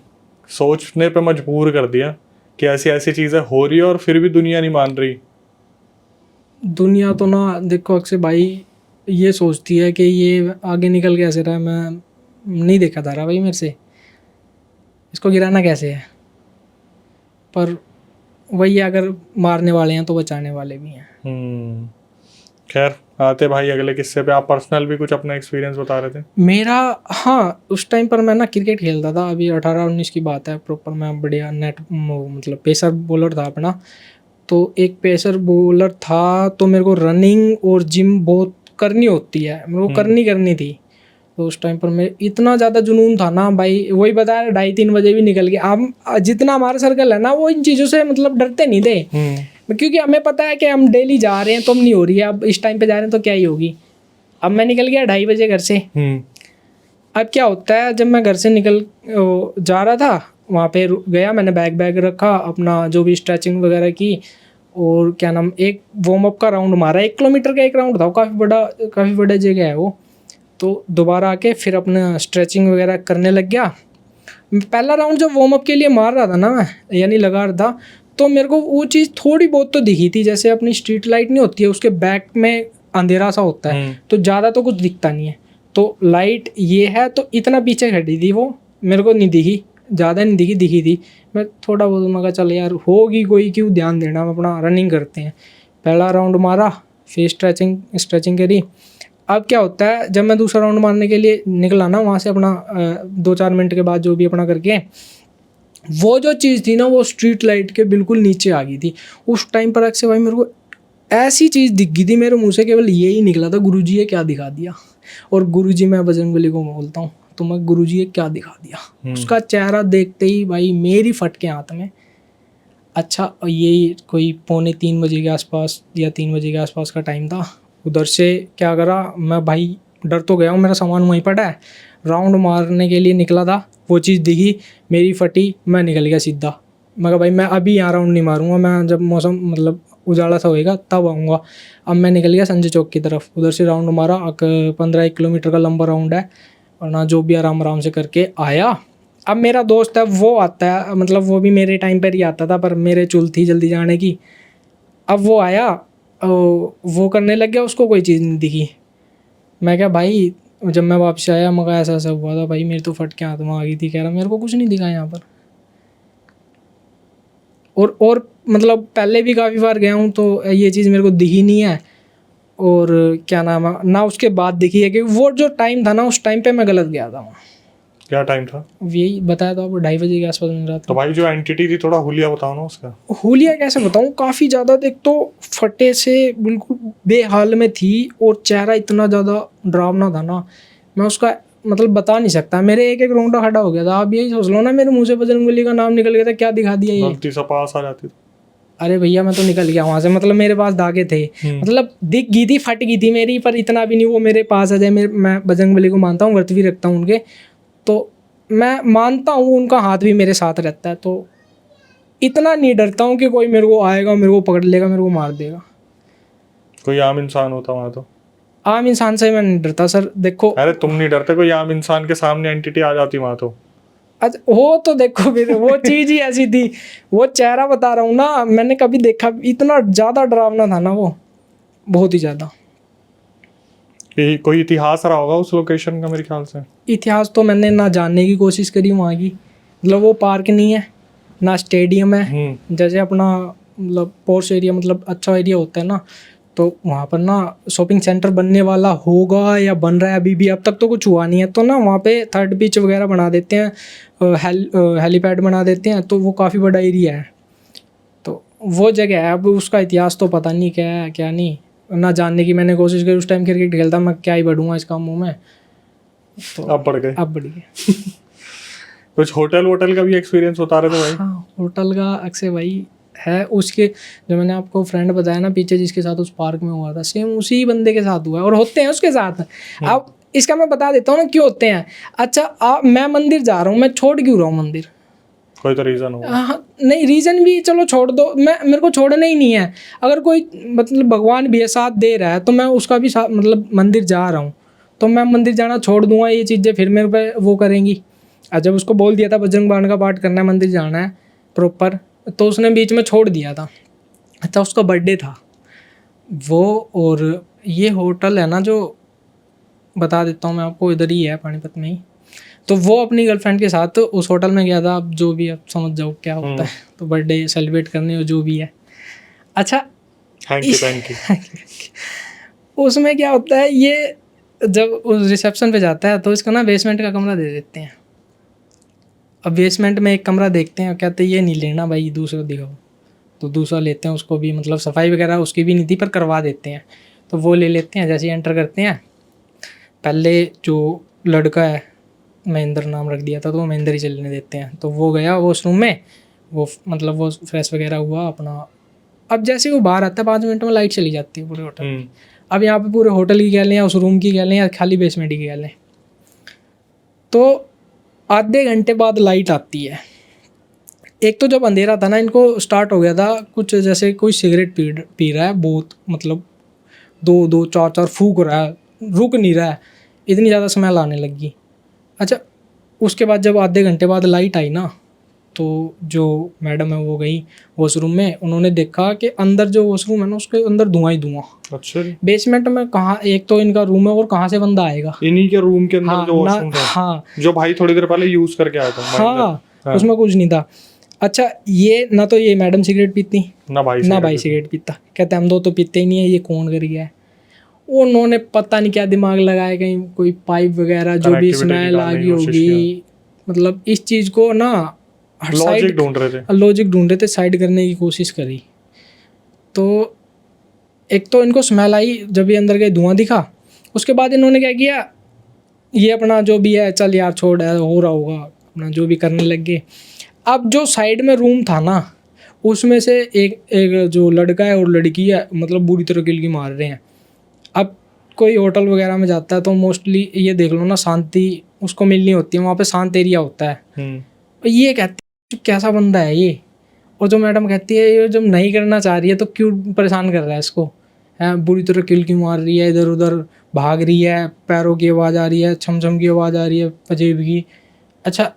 सोचने पे मजबूर कर दिया कि ऐसी ऐसी चीजें हो रही है और फिर भी दुनिया नहीं मान रही। दुनिया तो ना देखो अक्सर भाई ये सोचती है कि ये आगे निकल के ऐसे रहा है, मैं नहीं देखा था रहा भाई मेरे से, इसको गिराना कैसे है। पर वही है, अगर मारने वाले हैं तो बचाने वाले भी हैं। खैर, आते भाई अगले किस्से पे। आप पर्सनल भी कुछ अपना एक्सपीरियंस बता रहे थे। मेरा, हाँ, उस टाइम पर मैं ना क्रिकेट खेलता था, अभी 18-19 की बात है प्रॉपर। मैं बढ़िया नेट मतलब पेसर बॉलर था अपना। तो एक पेसर बॉलर था, तो मेरे को रनिंग और जिम बहुत करनी होती है, मेरे को करनी थी। तो उस टाइम पर मेरे इतना ज़्यादा जुनून था ना भाई, वही बताया 2:30-3 बजे भी निकल गया। हम जितना हमारा सर्कल है ना, वो इन चीज़ों से मतलब डरते नहीं थे, क्योंकि हमें पता है कि हम डेली जा रहे हैं तो हम नहीं हो रही है, अब इस टाइम पे जा रहे हैं तो क्या ही होगी। अब मैं निकल गया 2:30 बजे घर से। अब क्या होता है, जब मैं घर से निकल जा रहा था, वहाँ पे गया, मैंने बैग रखा अपना, जो भी स्ट्रेचिंग वगैरह की, और क्या नाम, एक वार्म अप का राउंड मारा। 1 किलोमीटर का एक राउंड था, काफ़ी बड़ा जगह है वो। तो दोबारा आके फिर अपना स्ट्रेचिंग वगैरह करने लग गया। पहला राउंड जब वार्म अप के लिए मार रहा था ना मैं, यानी लगा रहा था, तो मेरे को वो चीज़ थोड़ी बहुत तो दिखी थी। जैसे अपनी स्ट्रीट लाइट नहीं होती है, उसके बैक में अंधेरा सा होता है, तो ज़्यादा तो कुछ दिखता नहीं है। तो लाइट ये है, तो इतना पीछे खड़ी थी वो, मेरे को नहीं दिखी, ज़्यादा नहीं दिखी थी। मैं थोड़ा बहुत, मैं कहा चल यार होगी कोई, क्यों ध्यान देना, हम अपना रनिंग करते हैं। पहला राउंड मारा, फिर स्ट्रेचिंग करी। अब क्या होता है, जब मैं दूसरा राउंड मारने के लिए निकला ना वहाँ से, अपना 2-4 मिनट के बाद जो भी अपना करके, वो जो चीज़ थी ना, वो स्ट्रीट लाइट के बिल्कुल नीचे आ गई थी। उस टाइम पर अक्सर भाई मेरे को ऐसी चीज़ दिख गई थी, मेरे मुंह से केवल यही निकला था, गुरुजी ये क्या दिखा दिया। और गुरुजी, मैं बजरंगबली को बोलता हूँ, तो मैं गुरुजी ये क्या दिखा दिया। उसका चेहरा देखते ही भाई मेरी फट के हाथ में। अच्छा, यही कोई 2:45 बजे के आसपास या 3 बजे के आसपास का टाइम था। उधर से क्या करा मैं, भाई डर तो गया हूँ, मेरा सामान वहीं पड़ा है, राउंड मारने के लिए निकला था, वो चीज़ दिखी, मेरी फटी, मैं निकल गया सीधा। मैं कहा भाई मैं अभी यहाँ राउंड नहीं मारूंगा, मैं जब मौसम मतलब उजाला सा होएगा तब आऊँगा। अब मैं निकल गया संजय चौक की तरफ, उधर से राउंड मारा। 15-1 किलोमीटर का लंबा राउंड है, और ना जो भी आराम से करके आया। अब मेरा दोस्त है वो आता है, मतलब वो भी मेरे टाइम पर ही आता था, पर मेरे चुल थी जल्दी जाने की। अब वो आया, वो करने लग गया, उसको कोई चीज़ नहीं दिखी। मैं क्या भाई, जब मैं वापस आया मगर ऐसा हुआ था भाई, मेरे तो फट के हाथ में आ गई थी। कह रहा मेरे को कुछ नहीं दिखा यहाँ पर। और मतलब पहले भी काफ़ी बार गया हूँ, तो ये चीज़ मेरे को दिखी नहीं है। और क्या नाम है ना, उसके बाद दिखी है कि वो जो टाइम था ना, उस टाइम पे मैं गलत गया था वहाँ। क्या टाइम था? यही बताया था आपको, 2:30 बजे के आसपास मिल रहा था। तो भाई जो एंटिटी थी, थोड़ा हुलिया बताओ ना उसका। हुलिया कैसे बताऊँ, काफ़ी ज़्यादा, देख तो फटे से बिल्कुल बेहाल में थी, और चेहरा इतना ज़्यादा डरावना था ना, मैं उसका मतलब बता नहीं सकता। मेरे एक रोंगटा खड़ा हो गया था। आप यही सोच लो ना, मेरे मुंह से बजरंगबली का नाम निकल गया था, क्या दिखा दिया ये। गलती से पास आ जाती। अरे भैया मैं तो निकल गया वहाँ से, मतलब मेरे पास दागे थे, मतलब दिख गई थी, फट गई थी मेरी, पर इतना भी नहीं वो मेरे पास आ जाए। मैं बजरंगबली को मानता हूँ, व्रत भी रखता हूँ उनके, तो मैं मानता हूँ उनका हाथ भी मेरे साथ रहता है, तो इतना नहीं डरता हूँ कि कोई मेरे को आएगा, मेरे को पकड़ लेगा, मेरे को मार देगा। कोई आम इंसान होता वहाँ तो। आम इंसान से मैं नहीं डरता सर। देखो, अरे तुम नहीं डरते, कोई आम इंसान के सामने एंटिटी आ जाती वहाँ तो। अच्छा हो तो देखो, फिर वो चीज़ ही ऐसी थी, वो चेहरा बता रहा हूँ ना, मैंने कभी देखा, इतना ज़्यादा डरावना था ना वो, बहुत ही ज़्यादा। कोई इतिहास रहा होगा उस लोकेशन का मेरे ख्याल से। इतिहास तो मैंने ना जानने की कोशिश करी वहाँ की, मतलब वो पार्क नहीं है ना स्टेडियम है, जैसे अपना मतलब पोर्श एरिया, मतलब अच्छा एरिया होता है ना, तो वहाँ पर ना शॉपिंग सेंटर बनने वाला होगा या बन रहा है अभी भी, अब तक तो कुछ हुआ नहीं है। तो ना वहाँ पे 3rd पिच वगैरह बना देते हैं, हेलीपैड बना देते हैं, तो वो काफ़ी बड़ा एरिया है, तो वो जगह है। अब उसका इतिहास तो पता नहीं क्या है क्या नहीं, ना जानने की मैंने कोशिश करी। उस टाइम क्रिकेट खेलता, मैं क्या ही बढ़ूँगा इस कामों में, तो अब बढ़ गए। कुछ होटल का भी एक्सपीरियंस बता रहे थे भाई। हाँ, होटल का अक्सर भाई है, उसके जो मैंने आपको फ्रेंड बताया ना पीछे, जिसके साथ उस पार्क में हुआ था, सेम उसी बंदे के साथ हुआ है, और होते हैं उसके साथ। अब इसका मैं बता देता हूँ ना क्यों होते हैं। अच्छा, मैं मंदिर जा रहा हूँ, मैं छोड़ क्यों रहा हूँ मंदिर, कोई तो रीजन हो। हाँ, नहीं रीज़न भी चलो छोड़ दो, मेरे को छोड़ना ही नहीं है। अगर कोई मतलब भगवान भी है साथ दे रहा है तो मैं उसका भी साथ मतलब मंदिर जा रहा हूँ तो मैं मंदिर जाना छोड़ दूंगा, ये चीज़ें फिर मेरे पे वो करेंगी। जब उसको बोल दिया था बजरंग बाण का पाठ करना है, मंदिर जाना है प्रॉपर, तो उसने बीच में छोड़ दिया था। अच्छा, उसका बर्थडे था वो, और ये होटल है ना जो बता देता हूँ मैं आपको, इधर ही है पानीपत में ही। तो वो अपनी गर्लफ्रेंड के साथ उस होटल में गया था। अब जो भी आप समझ जाओ क्या होता है, तो बर्थडे सेलिब्रेट करने और जो भी है। अच्छा, उसमें क्या होता है, ये जब उस रिसेप्शन पे जाता है तो इसको ना बेसमेंट का कमरा दे देते हैं। अब बेसमेंट में एक कमरा देखते हैं, कहते हैं ये नहीं लेना भाई, दूसरा दिखाओ। तो दूसरा लेते हैं, उसको भी मतलब सफाई वगैरह उसकी भी नहीं थी पर करवा देते हैं। तो वो ले लेते हैं। जैसे ही एंटर करते हैं, पहले जो लड़का है, महेंद्र नाम रख दिया था तो वो महेंद्र ही चलने देते हैं। तो वो गया वॉशरूम में, वो मतलब वो फ्रेश वगैरह हुआ अपना। अब जैसे ही वो बाहर आता है 5 मिनट में लाइट चली जाती है पूरे होटल में। अब यहाँ पे पूरे होटल की कह लें या उस रूम की कह लें या खाली बेसमेंट की कह लें, तो आधे घंटे बाद लाइट आती है। एक तो जब अंधेरा था ना, इनको स्टार्ट हो गया था कुछ, जैसे कोई सिगरेट पी रहा है बहुत, मतलब 2 4 फूक रहा है, रुक नहीं रहा है, इतनी ज़्यादा स्मेल आने लगी। अच्छा, उसके बाद जब आधे घंटे बाद लाइट आई ना, तो जो मैडम है वो गई वॉशरूम में। उन्होंने देखा कि अंदर जो वॉशरूम है ना उसके अंदर धुआं ही धुआं। अच्छा, बेसमेंट में कहाँ, एक तो इनका रूम है और कहाँ से बंदा आएगा। इन्हीं के रूम के अंदर हाँ, जो वॉशरूम था, हाँ, जो भाई थोड़ी देर पहले यूज करके आया था। हाँ, उसमें कुछ नहीं था। अच्छा, ये ना तो ये मैडम सिगरेट पीती ना भाई सिगरेट पीता। कहते हम दो तो पीते ही नहीं है, ये कौन कर गया है। उन्होंने पता नहीं क्या दिमाग लगाया, कहीं कोई पाइप वगैरह जो भी स्मेल आ गई होगी, मतलब इस चीज़ को ना लॉजिक ढूंढ रहे थे, साइड करने की कोशिश करी। तो एक तो इनको स्मेल आई, जब ये अंदर गए धुआं दिखा। उसके बाद इन्होंने क्या किया, ये अपना जो भी है चल यार छोड़, हो रहा होगा, अपना जो भी करने लग गए। अब जो साइड में रूम था ना, उसमें से एक जो लड़का है और लड़की है, मतलब बुरी तरह किलकी मार रहे हैं। अब कोई होटल वगैरह में जाता है तो मोस्टली ये देख लो ना, शांति उसको मिलनी होती है, वहाँ पे शांत एरिया होता है। ये कहते हैं कैसा बंदा है ये, और जो मैडम कहती है ये जब नहीं करना चाह रही है तो क्यों परेशान कर रहा है इसको, है बुरी तरह किलकी मार रही है, इधर उधर भाग रही है, पैरों की आवाज़ आ रही है, छम की आवाज़ आ रही है अजीब की। अच्छा,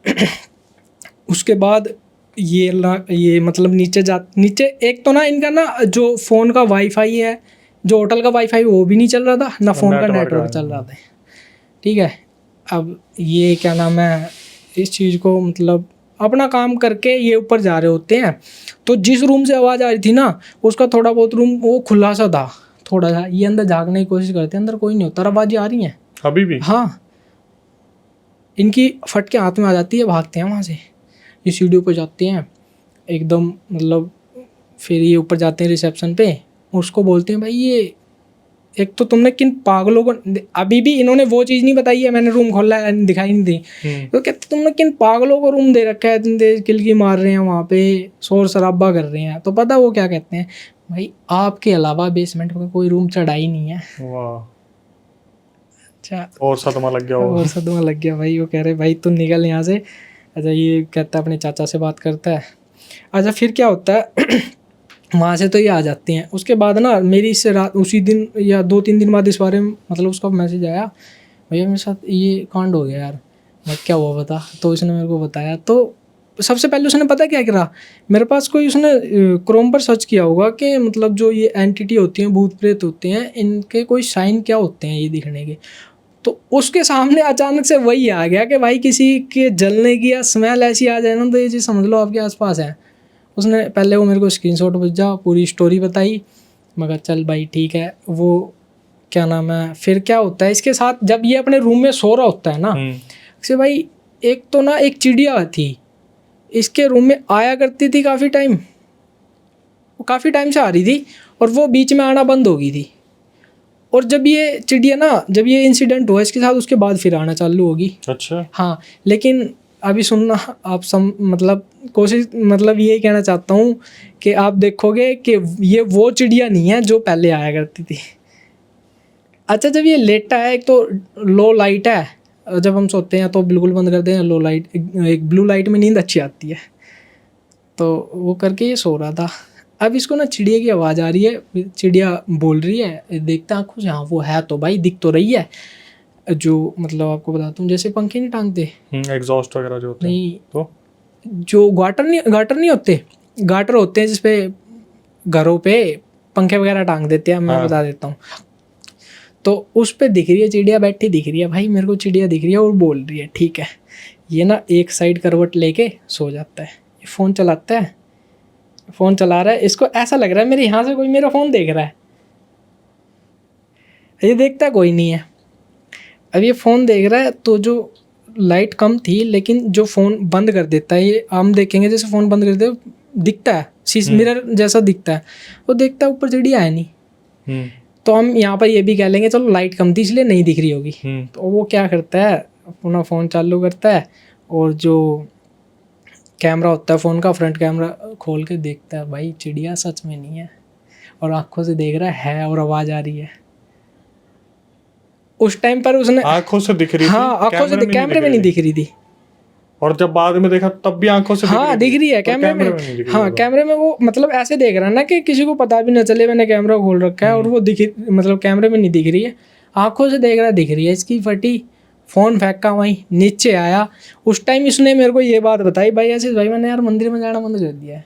उसके बाद ये मतलब नीचे एक तो ना इनका ना जो फ़ोन का वाईफाई है, जो होटल का वाईफाई वो भी नहीं चल रहा था, ना फ़ोन का नेटवर्क चल रहा था। ठीक है, अब ये क्या नाम है, इस चीज़ को मतलब अपना काम करके ये ऊपर जा रहे होते हैं। तो जिस रूम से आवाज़ आ रही थी ना, उसका थोड़ा बहुत रूम वो खुला सा था, थोड़ा सा। ये अंदर झाँकने की कोशिश करते हैं, अंदर कोई नहीं होता, आवाज़ें आ रही हैं अभी भी। हाँ, इनकी फट के हाथ में आ जाती है, भागते हैं वहाँ से, ये सीढ़ी ऊपर जाते हैं एकदम, मतलब फिर ये ऊपर जाते हैं रिसेप्शन पे, उसको बोलते हैं भाई ये एक तो तुमने किन पागलों को, अभी भी इन्होंने वो चीज़ नहीं बताई है, मैंने रूम खोला है दिखाई नहीं दी, तो कहते तुमने किन पागलों को रूम दे रखा है, तुम किलकी मार रहे हैं वहाँ पे, शोर शराबा कर रहे हैं। तो पता वो क्या कहते हैं, भाई आपके अलावा बेसमेंट में कोई रूम चढ़ा ही नहीं है। वाह, अच्छा, और सदमा लग गया भाई। वो कह रहे भाई तू निकल यहाँ से। अच्छा, ये कहता है अपने चाचा से बात करता है। अच्छा, फिर क्या होता है वहाँ से तो ये आ जाती हैं। उसके बाद ना मेरी इससे रात उसी दिन या 2-3 दिन बाद इस बारे में मतलब उसका मैसेज आया, भैया मेरे साथ ये कांड हो गया यार। मैं क्या हुआ बता, तो इसने मेरे को बताया। तो सबसे पहले उसने पता क्या करा, मेरे पास कोई उसने क्रोम पर सर्च किया होगा कि मतलब जो ये एंटिटी होती हैं, भूत प्रेत होते हैं, इनके कोई साइन क्या होते हैं ये दिखने के। तो उसके सामने अचानक से वही आ गया कि भाई किसी के जलने की या स्मेल ऐसी आ जाए ना, तो ये चीज़ समझ लो आपके आसपास है। उसने पहले वो मेरे को स्क्रीनशॉट भेजा, पूरी स्टोरी बताई। मैं कहा चल भाई ठीक है। वो क्या नाम है, फिर क्या होता है इसके साथ, जब ये अपने रूम में सो रहा होता है ना, से भाई एक तो ना एक चिड़िया थी इसके रूम में आया करती थी काफ़ी टाइम, वो काफ़ी टाइम से आ रही थी और वो बीच में आना बंद हो गई थी। और जब ये चिड़िया ना, जब ये इंसिडेंट हुआ इसके साथ, उसके बाद फिर आना चालू होगी। अच्छा, हाँ, लेकिन अभी सुनना आप मतलब कोशिश, मतलब यही कहना चाहता हूँ कि आप देखोगे कि ये वो चिड़िया नहीं है जो पहले आया करती थी। अच्छा, जब ये लेटा है, एक तो लो लाइट है, जब हम सोते हैं तो बिल्कुल बंद कर दें लो लाइट, एक ब्लू लाइट में नींद अच्छी आती है। तो वो करके ये सो रहा था। अब इसको ना चिड़िया की आवाज़ आ रही है, चिड़िया बोल रही है, देखता आँखों से, हाँ वो है तो भाई, दिख तो रही है। जो मतलब आपको बताता हूँ, जैसे पंखे नहीं टांगते, एग्जॉस्ट वगैरह जो होते हैं, नहीं तो जो गाटर नहीं होते, गाटर होते हैं जिसपे घरों पे पंखे वगैरह टांग देते हैं, मैं बता देता हूँ। तो उस पे दिख रही है चिड़िया, बैठी दिख रही है भाई मेरे को, चिड़िया दिख रही है और बोल रही है। ठीक है, ये ना एक साइड करवट लेके सो जाता है, ये फ़ोन चलाता है, फ़ोन चला रहा है, इसको ऐसा लग रहा है मेरे यहाँ से कोई मेरा फ़ोन देख रहा है, ये देखता कोई नहीं है। अब ये फ़ोन देख रहा है, तो जो लाइट कम थी लेकिन जो फ़ोन बंद कर देता है, ये हम देखेंगे जैसे फ़ोन बंद कर दे दिखता है, शीश मिरर जैसा दिखता है, वो देखता है ऊपर चिड़िया है नहीं। तो हम यहाँ पर ये भी कह लेंगे चलो लाइट कम थी इसलिए नहीं दिख रही होगी। तो वो क्या करता है, अपना फ़ोन चालू करता है और जो कैमरा होता है फ़ोन का, फ्रंट कैमरा खोल के देखता है, भाई चिड़िया सच में नहीं है, और आँखों से देख रहा है और आवाज़ आ रही है। उस टाइम पर उसने आँखों से दिख रही थी, हाँ आँखों से, कैमरे में नहीं दिख रही थी, और जब बाद में देखा तब भी आंखों से हाँ दिख रही है कैमरे में। हाँ कैमरे में वो मतलब ऐसे देख रहा है ना कि किसी को पता भी न चले मैंने कैमरा खोल रखा है, और वो मतलब कैमरे में नहीं दिख रही है, आंखों से देख रहा है, दिख रही है। इसकी फटी, फ़ोन फेंका वहीं नीचे आया। उस टाइम इसने मेरे को ये बात बताई, भाई ऐसे भाई मैंने यार मंदिर में जाना बंद कर दिया है,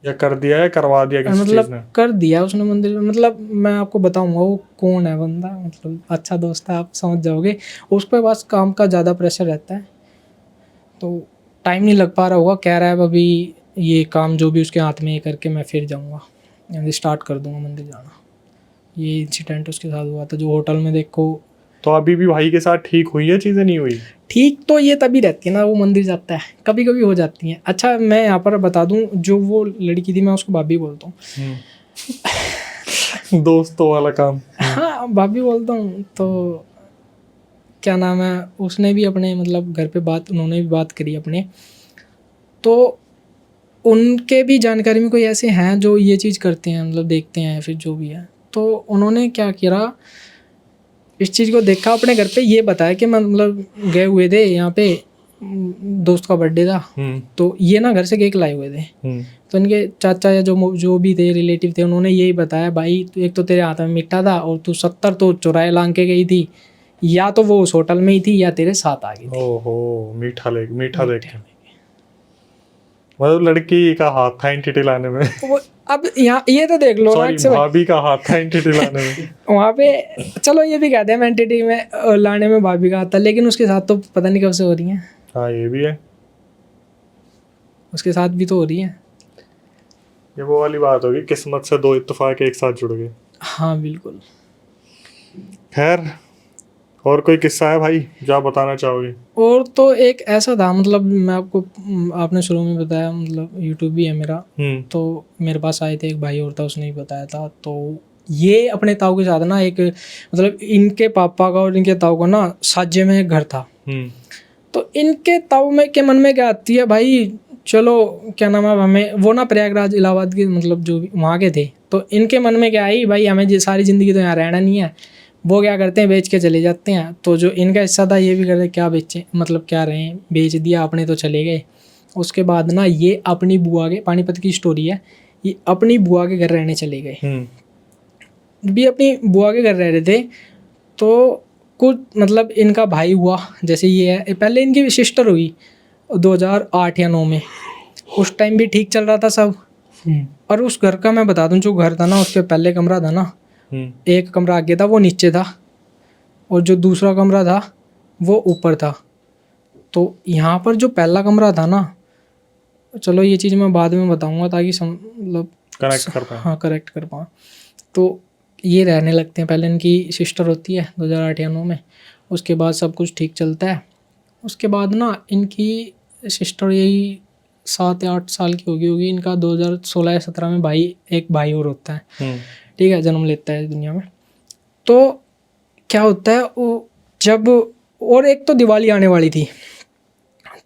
या कर दिया है, करवा दिया किसी चीज़ ने, मतलब कर दिया उसने मंदिर में। मतलब मैं आपको बताऊंगा वो कौन है बंदा, मतलब अच्छा दोस्त है, आप समझ जाओगे। उसके पास काम का ज़्यादा प्रेशर रहता है, तो टाइम नहीं लग पा रहा होगा, कह रहा है अभी ये काम जो भी उसके हाथ में ये करके मैं फिर जाऊंगा, यानी स्टार्ट कर दूंगा मंदिर जाना। ये इंसिडेंट उसके साथ हुआ था, जो होटल में देखो। तो अभी भी भाई के साथ ठीक हुई है चीज़ें, नहीं हुई? ठीक तो ये तभी रहती है ना, वो मंदिर जाता है, कभी कभी हो जाती हैं। अच्छा मैं यहाँ पर बता दूं, जो वो लड़की थी मैं उसको भाभी बोलता हूँ। दोस्तों वाला काम। हाँ भाभी बोलता हूँ। तो क्या नाम है, उसने भी अपने मतलब घर पे बात, उन्होंने भी बात करी अपने, तो उनके भी जानकारी में कोई ऐसे हैं जो ये चीज़ करते हैं, मतलब देखते हैं फिर जो भी है। तो उन्होंने क्या किया, इस चीज़ को देखा अपने घर पे, ये बताया कि मैं मतलब गए हुए थे यहाँ पे, दोस्त का बर्थडे था, तो ये ना घर से केक लाए हुए थे। तो इनके चाचा या जो भी थे रिलेटिव थे, उन्होंने यही बताया, भाई एक तो तेरे हाथ में मीठा था और तू 70 तो चुराए लांग के गई थी, या तो वो उस होटल में ही थी या तेरे साथ आ गई थी। ओहो, मीठा देख के मतलब लड़की का हाथ था एंटिटी लाने में। वो अब यहाँ ये तो देख लो, सॉरी भाभी का हाथ था एंटिटी लाने में। वहाँ पे चलो ये भी कहते हैं एंटिटी में लाने में भाभी का हाथ था, लेकिन उसके साथ तो पता नहीं कब से हो रही है। हाँ ये भी है, उसके साथ भी तो हो रही है। ये वो वाली बात होगी, किस्मत से दो इत्तेफाक एक साथ जुड़ गए। हाँ बिल्कुल। खैर, और कोई किस्सा है भाई जो आप बताना चाहोगे? और तो एक ऐसा था, मतलब मैं आपको, आपने शुरू में बताया मतलब यूट्यूब भी है मेरा, तो मेरे पास आए थे एक भाई और था, उसने ही बताया था। तो ये अपने ताऊ के साथ ना एक, मतलब इनके पापा का और इनके ताऊ का ना साजे में एक घर था। तो इनके ताऊ में के मन में क्या आती है, भाई चलो क्या नाम है, हमें वो ना प्रयागराज इलाहाबाद के मतलब जो भी वहाँ के थे, तो इनके मन में क्या आई, भाई हमें सारी ज़िंदगी तो यहाँ रहना नहीं है। वो क्या करते हैं, बेच के चले जाते हैं। तो जो इनका हिस्सा था ये भी करते, क्या बेचे मतलब क्या रहे, बेच दिया अपने तो चले गए। उसके बाद ना ये अपनी बुआ के, पानीपत की स्टोरी है, ये अपनी बुआ के घर रहने चले गए। भी अपनी बुआ के घर रह रहे थे, तो कुछ मतलब इनका भाई हुआ, जैसे ये है, पहले इनकी सिस्टर हुई 2008 या 9 में। उस टाइम भी ठीक चल रहा था सब। और उस घर का मैं बता दूं, जो घर था ना उसके पहले कमरा था ना, एक कमरा आगे था वो नीचे था, और जो दूसरा कमरा था वो ऊपर था। तो यहाँ पर जो पहला कमरा था ना, चलो ये चीज़ मैं बाद में बताऊंगा ताकि मतलब कनेक्ट कर पाए। हाँ करेक्ट कर पाऊँ। तो ये रहने लगते हैं, पहले इनकी सिस्टर होती है 2008 या 9 में। उसके बाद सब कुछ ठीक चलता है। उसके बाद ना इनकी सिस्टर यही 7 या 8 साल की होगी इनका 2016 या 17 में एक भाई और होता है, ठीक है, जन्म लेता है दुनिया में। तो क्या होता है, वो जब, और एक तो दिवाली आने वाली थी,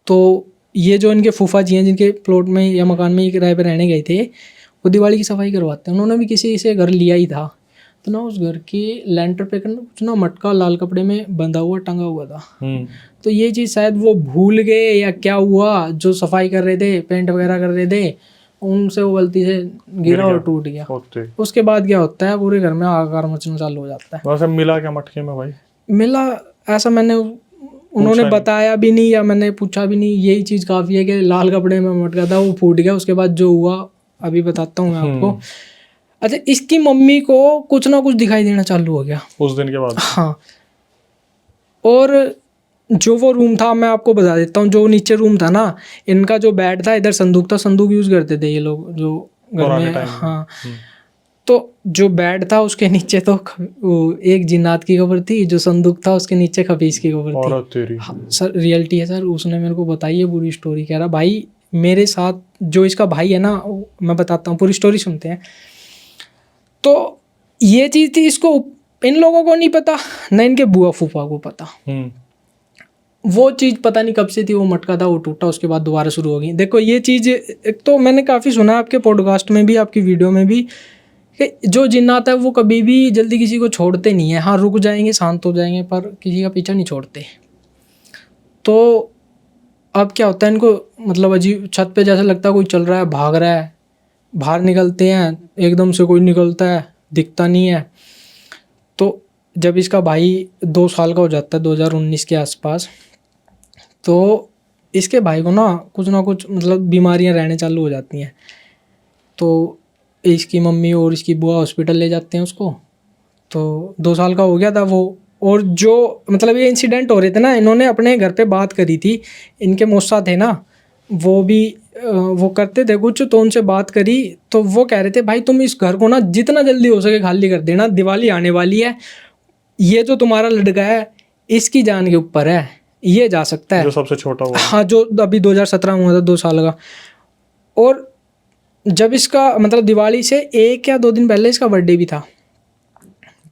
तो ये जो इनके फूफा जी हैं जिनके प्लॉट में या मकान में किराए पे रहने गए थे, वो दिवाली की सफाई करवाते हैं। उन्होंने भी किसी से घर लिया ही था, तो ना उस घर के लेंटर पे ना कुछ ना मटका लाल कपड़े में बंधा हुआ टंगा हुआ था। तो ये चीज़ शायद वो भूल गए या क्या हुआ, जो सफाई कर रहे थे, पेंट वगैरह कर रहे थे, उनसे वो गलती से गिरा और टूट गया। उसके बाद क्या होता है, पूरे घर में आकार मचना चालू हो जाता है। वैसे मिला क्या मटके में भाई? मिला ऐसा मैंने, उन्होंने बताया भी नहीं या मैंने पूछा भी नहीं। यही चीज़ काफ़ी है कि लाल कपड़े में मटका था, वो फूट गया। उसके बाद जो हुआ अभी बताता हूँ मैं आपको। अच्छा, इसकी मम्मी को कुछ ना कुछ दिखाई देना चालू हो गया उस दिन के बाद। हाँ, और जो वो रूम था मैं आपको बता देता हूँ। जो नीचे रूम था ना, इनका जो बेड था, इधर संदूक था, संदूक यूज़ करते थे ये लोग जो घर में। हाँ, तो जो बेड था उसके नीचे तो वो एक जिन्नात की कब्र थी, जो संदूक था उसके नीचे खबीज की कब्र थी। हाँ, सर रियलिटी है सर। उसने मेरे को बताई है पूरी स्टोरी। कह रहा भाई मेरे साथ जो इसका भाई है ना, मैं बताता हूँ, पूरी स्टोरी सुनते हैं। तो ये चीज़ थी, इसको इन लोगों को नहीं पता, न इनके बुआ फूफा को पता। वो चीज़ पता नहीं कब से थी, वो मटका था, वो टूटा, उसके बाद दोबारा शुरू हो गई। देखो ये चीज़ एक तो मैंने काफ़ी सुना आपके पॉडकास्ट में भी, आपकी वीडियो में भी, कि जो जिन्नात है वो कभी भी जल्दी किसी को छोड़ते नहीं है। हाँ, रुक जाएंगे, शांत हो जाएंगे, पर किसी का पीछा नहीं छोड़ते। तो अब क्या होता है इनको, मतलब अजीब, छत पे जैसे लगता है कोई चल रहा है, भाग रहा है, बाहर निकलते हैं, एकदम से कोई निकलता है, दिखता नहीं है। तो जब इसका भाई 2 साल का हो जाता है, 2019 के आसपास, तो इसके भाई को ना कुछ मतलब बीमारियां रहने चालू हो जाती हैं। तो इसकी मम्मी और इसकी बुआ हॉस्पिटल ले जाते हैं उसको। तो 2 साल का हो गया था वो। और जो मतलब ये इंसिडेंट हो रहे थे ना, इन्होंने अपने घर पे बात करी थी, इनके मौसा थे ना, वो भी वो करते थे कुछ, तो उनसे बात करी तो वो कह रहे थे भाई तुम इस घर को ना जितना जल्दी हो सके खाली कर देना, दिवाली आने वाली है, ये जो तुम्हारा लड़का है इसकी जान के ऊपर है, ये जा सकता है, जो सबसे छोटा हुआ। हाँ, जो अभी 2017 में हुआ था, 2 साल का। और जब इसका मतलब दिवाली से 1 या 2 दिन पहले इसका बर्थडे भी था,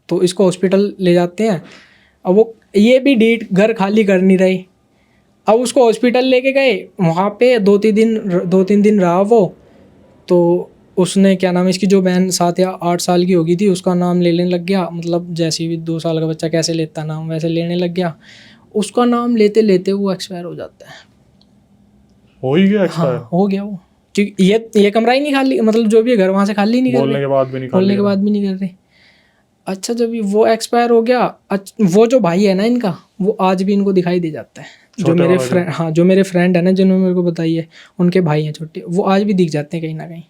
तो इसको हॉस्पिटल ले जाते हैं। अब वो ये भी डीट घर खाली कर नहीं रही। अब उसको हॉस्पिटल लेके गए, वहाँ पे 2-3 दिन रहा वो। तो उसने क्या नाम, इसकी जो बहन 7 या 8 साल की होगी थी, उसका नाम लेने लग गया। मतलब जैसे भी 2 साल का बच्चा कैसे लेता नाम, वैसे लेने लग गया। उसका नाम लेते लेते वो एक्सपायर हो जाता है। हो ही गया एक्सपायर? हाँ, हो गया वो। क्योंकि ये कमरा ही नहीं खाली, मतलब जो भी है घर वहाँ से खाली नहीं कर रहे, बोलने के बाद भी नहीं कर रहे। अच्छा, जब वो एक्सपायर हो गया, वो जो भाई है ना इनका, वो आज भी इनको दिखाई दे जाता है। जो मेरे फ्रेंड, हाँ, जो मेरे फ्रेंड है ना जिन्होंने मेरे को बताई है, उनके भाई हैं छोटे, वो आज भी दिख जाते हैं कहीं ना कहीं।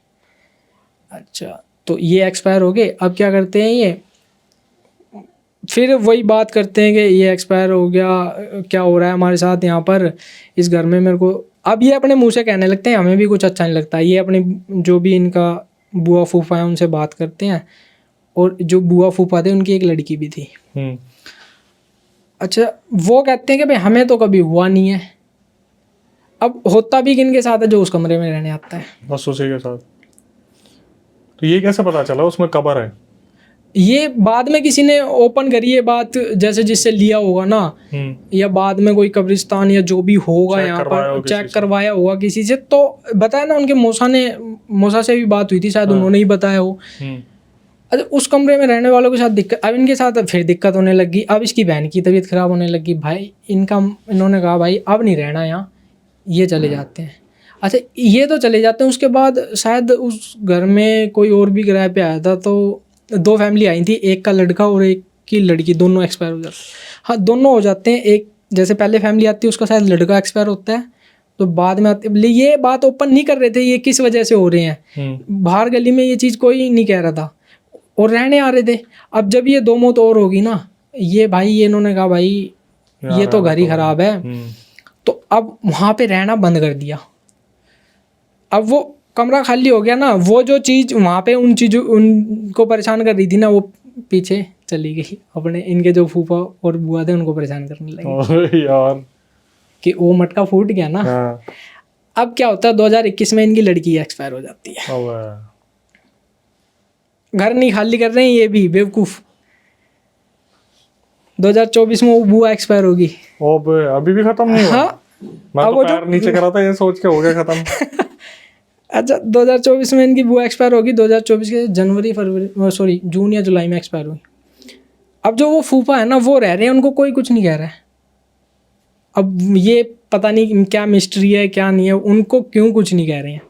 अच्छा, तो ये एक्सपायर हो गए। अब क्या करते हैं ये, फिर वही बात करते हैं कि ये एक्सपायर हो गया, क्या हो रहा है हमारे साथ यहाँ पर इस घर में, मेरे को। अब ये अपने मुंह से कहने लगते हैं हमें भी कुछ अच्छा नहीं लगता। ये अपने जो भी इनका बुआ फूफा है उनसे बात करते हैं, और जो बुआ फूफा थे उनकी एक लड़की भी थी। अच्छा, वो कहते हैं कि भाई हमें तो कभी हुआ नहीं है। अब होता भी किन के साथ है, जो उस कमरे में रहने आता है, बस उसी के साथ। तो ये कैसे पता चला उसमें कब्र है? ये बाद में किसी ने ओपन करी है बात, जैसे जिससे लिया होगा ना, या बाद में कोई कब्रिस्तान या जो भी होगा यहाँ पर चेक करवाया होगा किसी से। तो बताया ना, उनके मौसा से भी बात हुई थी, शायद उन्होंने ही बताया हो। अच्छा, उस कमरे में रहने वालों के साथ दिक्कत, अब इनके साथ फिर दिक्कत होने लगी। अब इसकी बहन की तबीयत खराब होने लगी। भाई इन्होंने कहा भाई अब नहीं रहना यहाँ, ये चले जाते हैं। अच्छा, ये तो चले जाते हैं। उसके बाद शायद उस घर में कोई और भी किराए पे आया था, तो 2 फैमिली आई थी, एक का लड़का और एक की लड़की, दोनों एक्सपायर हो जाते हैं। हाँ, दोनों हो जाते हैं। एक जैसे पहले फैमिली आती है उसका शायद लड़का एक्सपायर होता है, तो बाद में आते। ये बात ओपन नहीं कर रहे थे ये किस वजह से हो रहे हैं, बाहर गली में ये चीज़ कोई नहीं कह रहा था, और रहने आ रहे थे। अब जब ये 2 मौत और होगी ना, ये भाई ये इन्होंने कहा भाई ये तो घर ही खराब है, तो अब वहाँ पे रहना बंद कर दिया। अब वो कमरा खाली हो गया ना, वो जो चीज़ वहाँ पे उन चीज़ों उनको परेशान कर रही थी ना, वो पीछे चली गई। अपने इनके जो फूफा और बुआ थे उनको परेशान करने लगी यार, कि वो मटका फूट गया ना। अब क्या होता है, 2021 में इनकी लड़की एक्सपायर हो जाती है। घर नहीं खाली कर रहे हैं ये भी बेवकूफ़। 2024 में वो बुआ एक्सपायर होगी। अभी भी खत्म नहीं हुआ? हाँ, मैं तो पैर नीचे करा था ये सोच के हो गया खत्म। अच्छा 2024 में इनकी बुआ एक्सपायर होगी, 2024 के जनवरी फरवरी सॉरी जून या जुलाई में एक्सपायर हुई। अब जो वो फूफा है ना वो रह रहे हैं, उनको कोई कुछ नहीं कह रहा है। अब ये पता नहीं क्या मिस्ट्री है क्या नहीं है, उनको क्यों कुछ नहीं कह रहे हैं।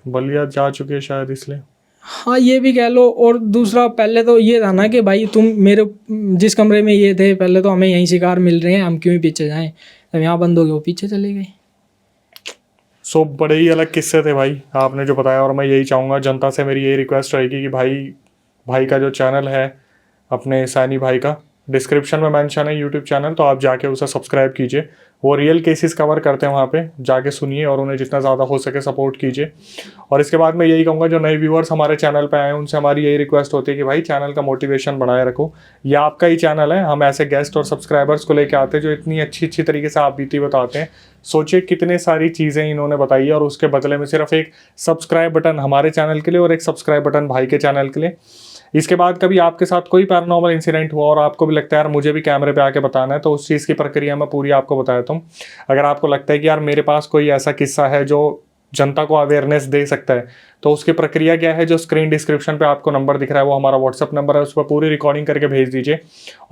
बलिया जा चुके हैं शायद इसलिए। हाँ ये भी कह लो। और दूसरा पहले तो ये था ना कि भाई तुम मेरे जिस कमरे में ये थे पहले तो हमें यहीं शिकार मिल रहे हैं, हम क्यों ही पीछे जाएं। जब यहाँ बंद हो गए वो पीछे चले गए। सो बड़े ही अलग किस्से थे भाई आपने जो बताया। और मैं यही चाहूँगा, जनता से मेरी यही रिक्वेस्ट रहेगी कि भाई का जो चैनल है अपने सैनी भाई का, डिस्क्रिप्शन में मेंशन है यूट्यूब चैनल, तो आप जाके उसे सब्सक्राइब कीजिए। वो रियल केसेस कवर करते हैं वहाँ पे, जाके सुनिए और उन्हें जितना ज़्यादा हो सके सपोर्ट कीजिए। और इसके बाद मैं यही कहूँगा, जो नए व्यूअर्स हमारे चैनल पे आए हैं उनसे हमारी यही रिक्वेस्ट होती है कि भाई चैनल का मोटिवेशन बढ़ाए रखो। ये आपका ही चैनल है, हम ऐसे गेस्ट और सब्सक्राइबर्स को लेके आते हैं जो इतनी अच्छी तरीके से आप बीती बताते हैं। सोचिए कितने सारी चीज़ें इन्होंने बताई है और उसके बदले में सिर्फ एक सब्सक्राइब बटन हमारे चैनल के लिए और एक सब्सक्राइब बटन भाई के चैनल के लिए। इसके बाद कभी आपके साथ कोई पैरानॉर्मल इंसिडेंट हुआ और आपको भी लगता है यार मुझे भी कैमरे पे आके बताना है, तो उस चीज़ की प्रक्रिया मैं पूरी आपको बताता हूँ। अगर आपको लगता है कि यार मेरे पास कोई ऐसा किस्सा है जो जनता को अवेयरनेस दे सकता है, तो उसकी प्रक्रिया क्या है, जो स्क्रीन डिस्क्रिप्शन पे आपको नंबर दिख रहा है वो हमारा व्हाट्सअप नंबर है। उस पर पूरी रिकॉर्डिंग करके भेज दीजिए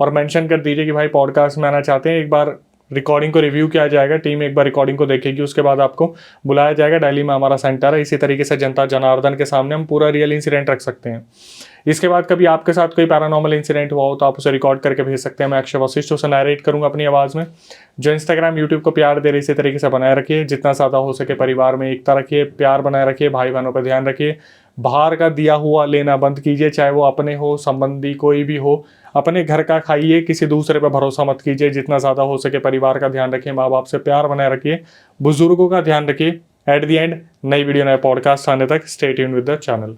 और मेंशन कर दीजिए कि भाई पॉडकास्ट में आना चाहते हैं। एक बार रिकॉर्डिंग को रिव्यू किया जाएगा, टीम एक बार रिकॉर्डिंग को देखेगी, उसके बाद आपको बुलाया जाएगा। दिल्ली में हमारा सेंटर है। इसी तरीके से जनता जनार्दन के सामने हम पूरा रियल इंसिडेंट रख सकते हैं। इसके बाद कभी आपके साथ कोई पैरानॉर्मल इंसिडेंट हुआ हो तो आप उसे रिकॉर्ड करके भेज सकते हैं। मैं अक्षय वशिष्ठ उसे नरेट करूंगा अपनी आवाज़ में। जो इंस्टाग्राम यूट्यूब को प्यार दे रहे इसी तरीके से बनाए रखिए, जितना ज़्यादा हो सके परिवार में एकता रखिए, प्यार बनाए रखिए, भाई बहनों पर ध्यान रखिए। बाहर का दिया हुआ लेना बंद कीजिए, चाहे वो अपने हो संबंधी कोई भी हो। अपने घर का खाइए, किसी दूसरे पर भरोसा मत कीजिए। जितना ज़्यादा हो सके परिवार का ध्यान रखिए, माँ बाप से प्यार बनाए रखिए, बुजुर्गों का ध्यान रखिए। एट द एंड नई वीडियो नए पॉडकास्ट आने तक stay tuned with the channel.